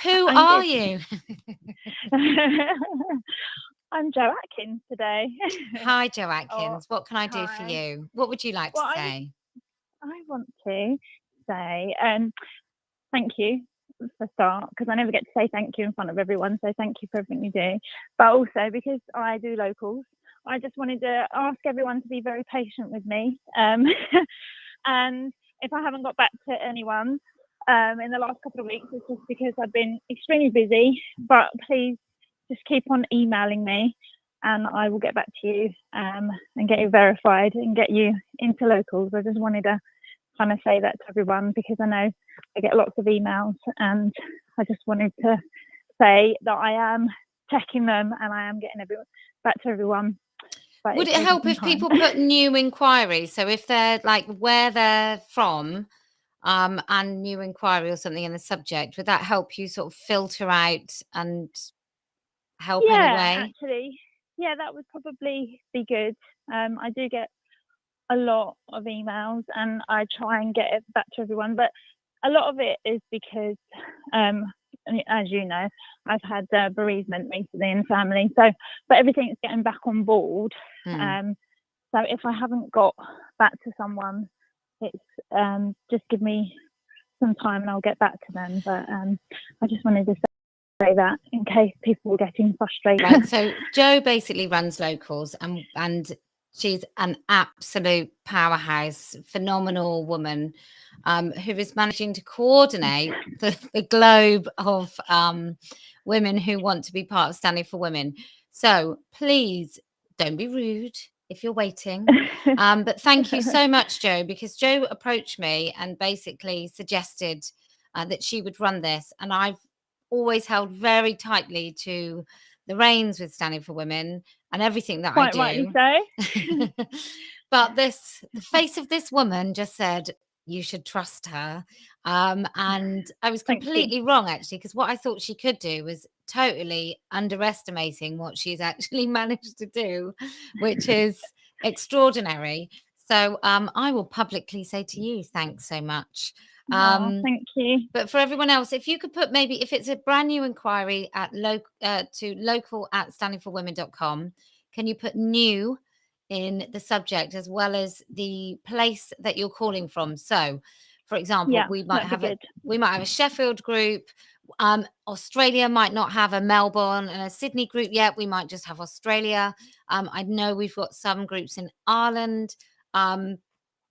Who are you? I'm Joe Atkins today. Hi, Joe Atkins. What can I do for you? What would you like to say? I want to say thank you for start, because I never get to say thank you in front of everyone. So thank you for everything you do. But also because I do locals, I just wanted to ask everyone to be very patient with me. And if I haven't got back to anyone in the last couple of weeks, it's just because I've been extremely busy. But please just keep on emailing me and I will get back to you and get you verified and get you into locals. I just wanted to kind of say that to everyone, because I know I get lots of emails, and I just wanted to say that I am checking them and I am getting back to everyone. But would it help if people put new inquiries? So if they're like where they're from, and new inquiry or something in the subject, would that help you sort of filter out and help anyway? Actually, yeah, that would probably be good. I do get a lot of emails and I try and get it back to everyone, but a lot of it is because as you know, I've had bereavement recently in family, so but everything's getting back on board. So if I haven't got back to someone, it's just give me some time and I'll get back to them. But I just wanted to say that in case people were getting frustrated. Right, so Jo basically runs locals, and she's an absolute powerhouse, phenomenal woman, who is managing to coordinate the globe of women who want to be part of Standing for Women. So please don't be rude if you're waiting. But thank you so much, Jo, because Jo approached me and basically suggested that she would run this. And I've always held very tightly to the reins with Standing for Women and everything that I do. Rightly so. But the face of this woman just said, you should trust her. And I was completely wrong, actually, because what I thought she could do was totally underestimating what she's actually managed to do, which is extraordinary. So I will publicly say to you, thanks so much. Thank you. But for everyone else, if you could put maybe, if it's a brand new inquiry at to local@standingforwomen.com, can you put new in the subject as well as the place that you're calling from? So, for example, we might have a Sheffield group. Australia might not have a Melbourne and a Sydney group yet. We might just have Australia. I know we've got some groups in Ireland.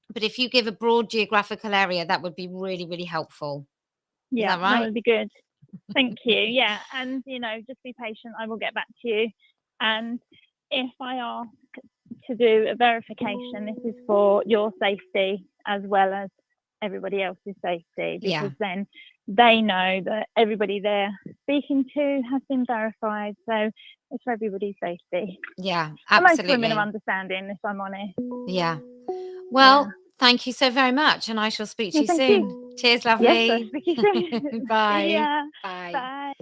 But if you give a broad geographical area, that would be really, really helpful. Yeah, is that right? That would be good. Thank you. Yeah, and just be patient. I will get back to you. And if I ask to do a verification, this is for your safety as well as everybody else's safety, because then they know that everybody they're speaking to has been verified. So it's for everybody's safety. Yeah, absolutely. Most women are understanding, if I'm honest. Yeah. Well, thank you so very much, and I shall speak to you soon. Cheers, lovely. Yes, I'll speak to you soon. Bye. Yeah. Bye. Bye.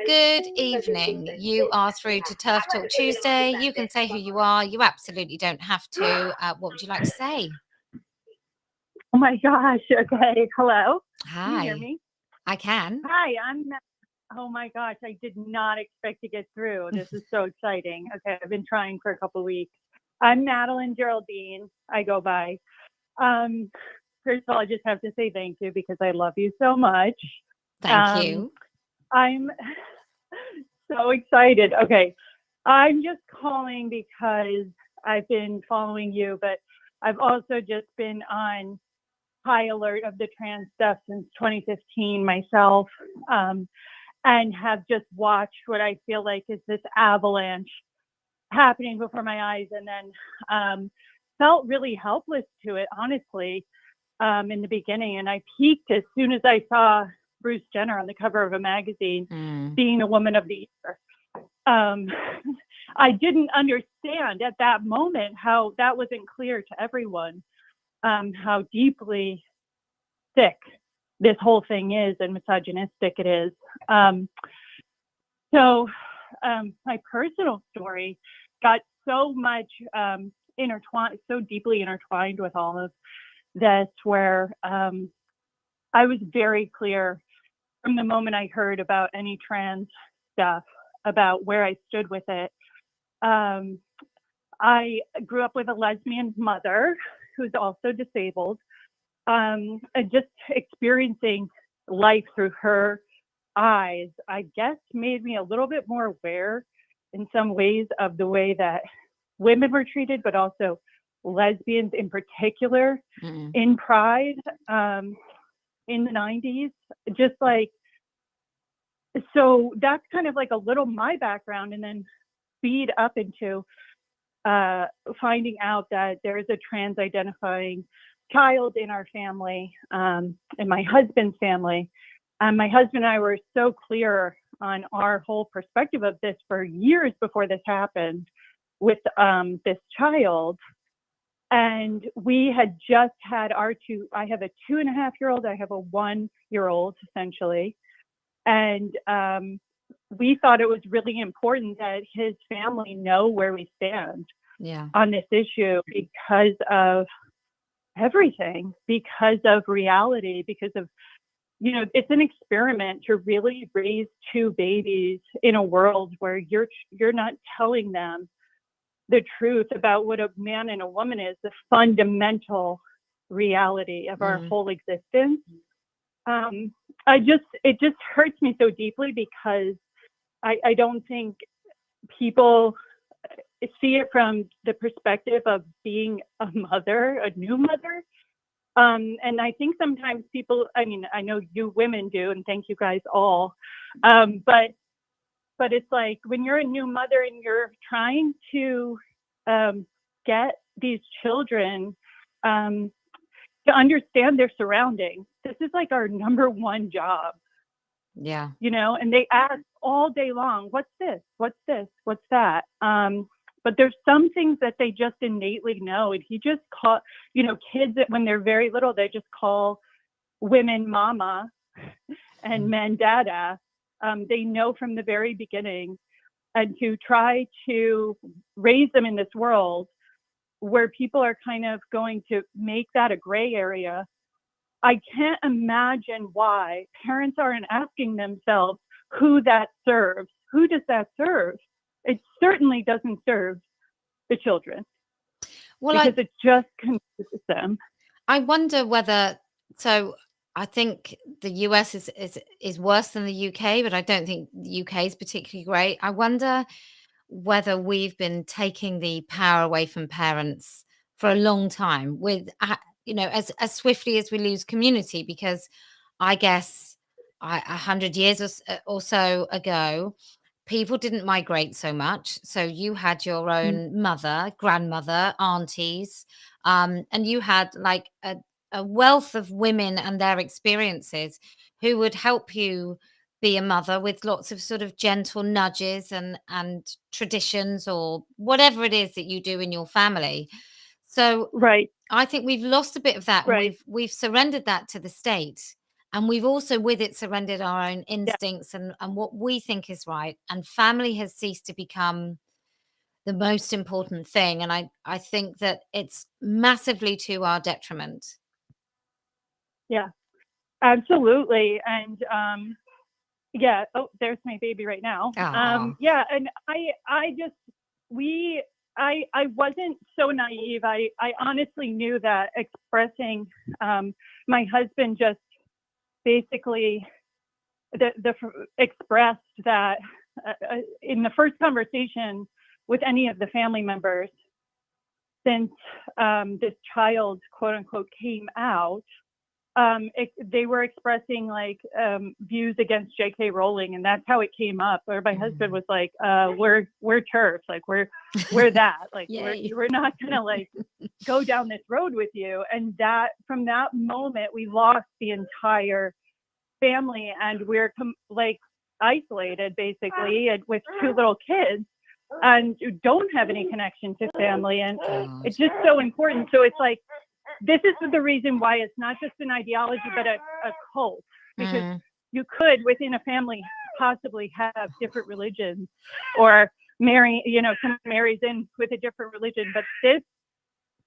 Good evening. You are through to TERF Talk Tuesday. You can say who you are. You absolutely don't have to. What would you like to say? Oh my gosh. Okay. Hello. Hi. Can you hear me? I can. Hi. Oh my gosh. I did not expect to get through. This is so exciting. Okay. I've been trying for a couple of weeks. I'm Madeline Geraldine. I go by. First of all, I just have to say thank you because I love you so much. Thank you. I'm so excited. Okay. I'm just calling because I've been following you, but I've also just been on high alert of the trans stuff since 2015 myself, and have just watched what I feel like is this avalanche happening before my eyes, and then felt really helpless to it, honestly, in the beginning. And I peaked as soon as I saw Bruce Jenner on the cover of a magazine being a woman of the year. I didn't understand at that moment how that wasn't clear to everyone, how deeply sick this whole thing is and misogynistic it is. So my personal story got so much intertwined, so deeply intertwined with all of this, where I was very clear from the moment I heard about any trans stuff about where I stood with it. I grew up with a lesbian mother who's also disabled, and just experiencing life through her eyes, I guess, made me a little bit more aware in some ways of the way that women were treated, but also lesbians in particular in Pride in the 90s. Just like, so that's kind of like a little my background, and then feed up into finding out that there is a trans identifying child in our family, in my husband's family. And my husband and I were so clear on our whole perspective of this for years before this happened. with this child. And we had just had our two, I have a 2.5-year-old, I have a 1-year-old essentially. And we thought it was really important that his family know where we stand on this issue because of everything, because of reality, because of, you know, it's an experiment to really raise 2 babies in a world where you're not telling them the truth about what a man and a woman is, the fundamental reality of our whole existence. It just hurts me so deeply because I don't think people see it from the perspective of being a mother, a new mother. And I think sometimes people, I mean, I know you women do, and thank you guys all. But it's like when you're a new mother and you're trying to get these children to understand their surroundings, this is like our number one job. Yeah. You know, and they ask all day long, what's this? What's this? What's that? But there's some things that they just innately know. And he just call, you know, kids that when they're very little, they just call women mama and men dada. They know from the very beginning, and to try to raise them in this world where people are kind of going to make that a gray area. I can't imagine why parents aren't asking themselves who that serves. Who does that serve? It certainly doesn't serve the children, because it just confuses them. I wonder whether, so I think the US is worse than the UK, but I don't think the UK is particularly great. I wonder whether we've been taking the power away from parents for a long time with, you know, as swiftly as we lose community, because I guess 100 years or so ago, people didn't migrate so much. So you had your own mother, grandmother, aunties, and you had like a wealth of women and their experiences who would help you be a mother with lots of sort of gentle nudges and traditions or whatever it is that you do in your family. So I think we've lost a bit of that, and we've surrendered that to the state. And we've also with it surrendered our own instincts and what we think is right. And family has ceased to become the most important thing. And I think that it's massively to our detriment. Yeah, absolutely. And yeah, oh, there's my baby right now. Yeah, and I wasn't so naive. I honestly knew that expressing my husband just basically expressed that in the first conversation with any of the family members since this child, quote unquote, came out, they were expressing like views against J.K. Rowling, and that's how it came up. Or my husband was like, "We're TERF, like we're that, like we're not gonna like go down this road with you." And that from that moment, we lost the entire family, and we're like isolated basically, and with 2 little kids, and you don't have any connection to family, and it's just so important. So it's like, this is the reason why it's not just an ideology, but a cult, because you could within a family possibly have different religions, or marry, you know, someone marries in with a different religion, but this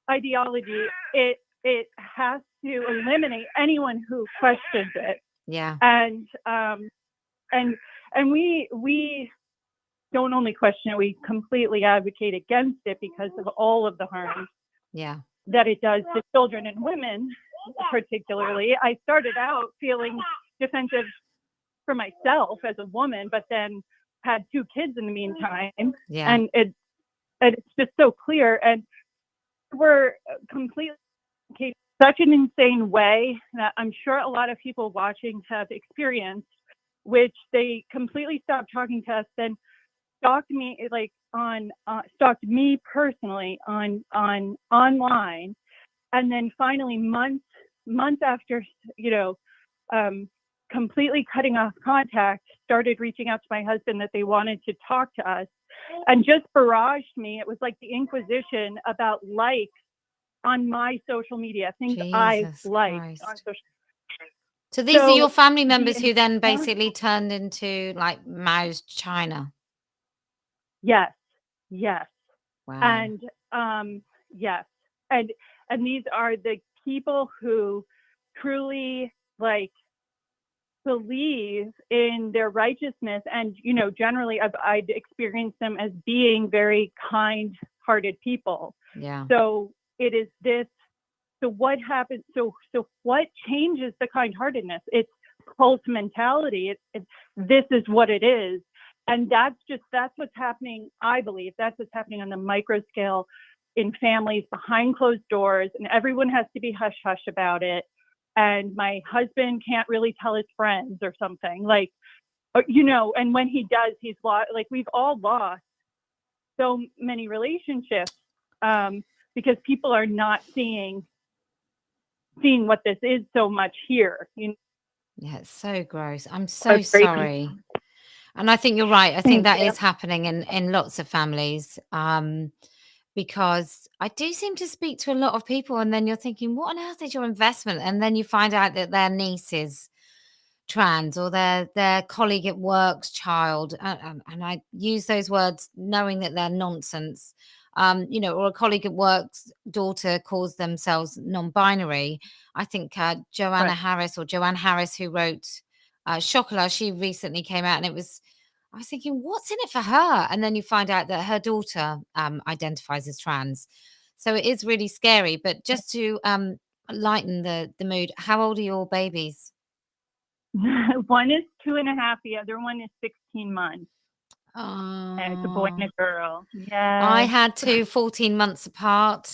ideology, it has to eliminate anyone who questions it. Yeah. And we don't only question it, we completely advocate against it because of all of the harm that it does to children and women particularly. I started out feeling defensive for myself as a woman, but then had 2 kids in the meantime. And it's just so clear. And we're completely such an insane way that I'm sure a lot of people watching have experienced, which they completely stopped talking to us, then stalked me like stalked me personally on online, and then finally months after, you know, completely cutting off contact, started reaching out to my husband that they wanted to talk to us. and just barraged me. It was like the Inquisition about likes on my social media, things I Jesus liked Christ. on social. So these are your family members the who then basically turned into like Mao's China. Yes, yes. Wow. And yes, and these are the people who truly like believe in their righteousness, and generally I'd experienced them as being very kind-hearted people. Yeah. So it is this. So what happens? So what changes the kind-heartedness? It's cult mentality. This is what it is. And that's what's happening. I believe that's what's happening on the micro scale in families behind closed doors, and everyone has to be hush hush about it. And my husband can't really tell his friends or something, like, and when he does, he's lost. Like, we've all lost so many relationships because people are not seeing what this is so much here. Yeah, it's so gross. I'm so sorry. And I think you're right. I think that is happening in lots of families, because I do seem to speak to a lot of people, and then you're thinking, what on earth is your investment? And then you find out that their niece is trans, or their colleague at work's child. And I use those words knowing that they're nonsense. Or a colleague at work's daughter calls themselves non-binary. I think Joanne Harris, who wrote Chocolat, she recently came out, and I was thinking, what's in it for her? And then you find out that her daughter identifies as trans. So it is really scary. But just to lighten the mood, how old are your babies? One is 2.5. The other one is 16 months. Oh, and it's a boy and a girl. Yeah. I had two 14 months apart.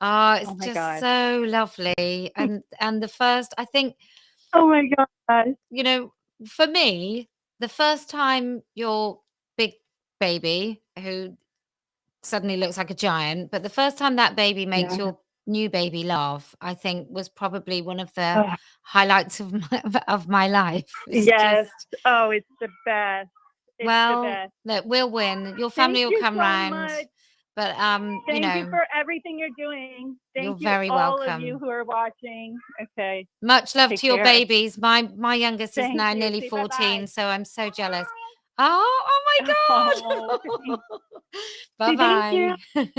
It's just God. so lovely. And the first, I think, oh my God, for me, the first time your big baby, who suddenly looks like a giant, but the first time that baby makes your new baby laugh, I think was probably one of the highlights of my life. It's yes. just, it's the best. It's the best. Look, we'll win. Your family will come round. Much. But thank you for everything you're doing. Thank you, very all welcome. of you who are watching. Okay. Much love Take to your care. babies. My youngest is now nearly 14, bye-bye. so I'm so jealous. Oh my God. Bye-bye. Thank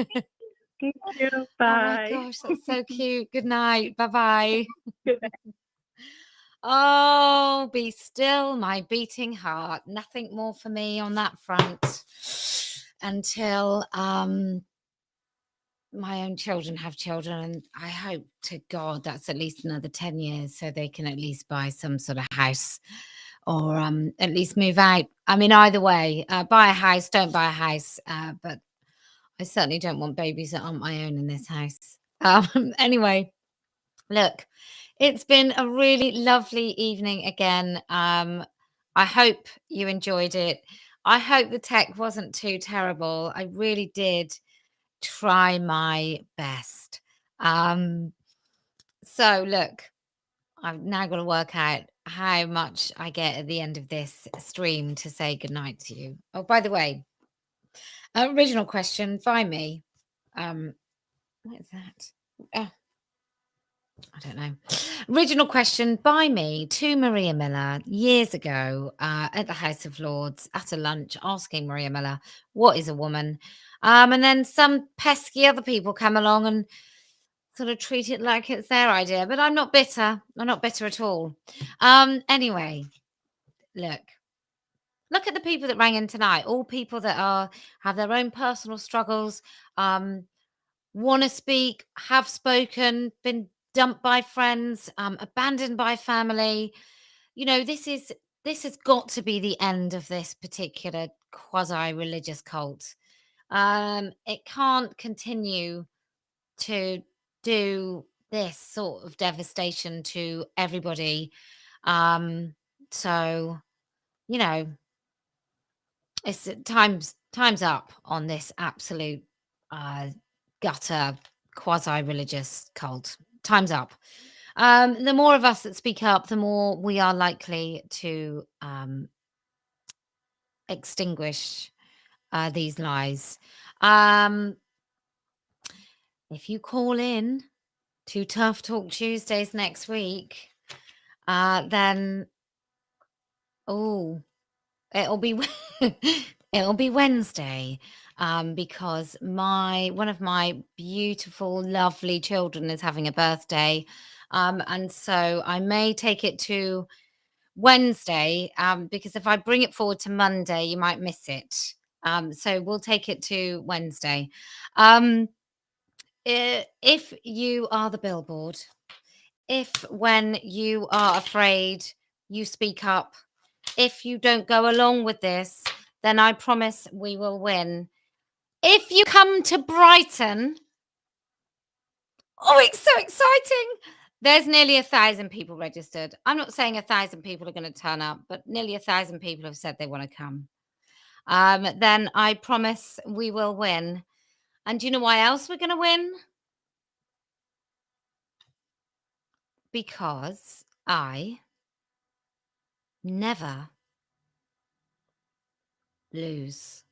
you. Bye. Oh my gosh, that's so cute. Good night. Bye-bye. Good night. Oh, be still, my beating heart. Nothing more for me on that front until my own children have children, and I hope to God that's at least another 10 years, so they can at least buy some sort of house, or at least move out. I mean, either way, buy a house, don't buy a house, but I certainly don't want babies that aren't my own in this house. Anyway, look, it's been a really lovely evening again. I hope you enjoyed it. I hope the tech wasn't too terrible. I really did try my best. So look, I've now got to work out how much I get at the end of this stream to say goodnight to you. Oh, by the way, original question by me. What is that? Oh, I don't know. Original question by me to Maria Miller years ago at the House of Lords at a lunch, asking Maria Miller, what is a woman? And then some pesky other people come along and sort of treat it like it's their idea. But I'm not bitter. I'm not bitter at all. Anyway, look at the people that rang in tonight. All people that have their own personal struggles, want to speak, have spoken, been dumped by friends, abandoned by family. This has got to be the end of this particular quasi-religious cult. It can't continue to do this sort of devastation to everybody. So, it's time's up on this absolute gutter quasi-religious cult. Time's up. The more of us that speak up, the more we are likely to extinguish these lies. If you call in to Tough Talk Tuesdays next week, then it'll be it'll be Wednesday, because one of my beautiful, lovely children is having a birthday, and so I may take it to Wednesday, because if I bring it forward to Monday, you might miss it. So we'll take it to Wednesday. If you are the billboard, if when you are afraid, you speak up, if you don't go along with this, then I promise we will win. If you come to Brighton, it's so exciting. There's nearly 1,000 people registered. I'm not saying 1,000 people are going to turn up, but nearly 1,000 people have said they want to come. Then I promise we will win. And do you know why else we're going to win? Because I never lose.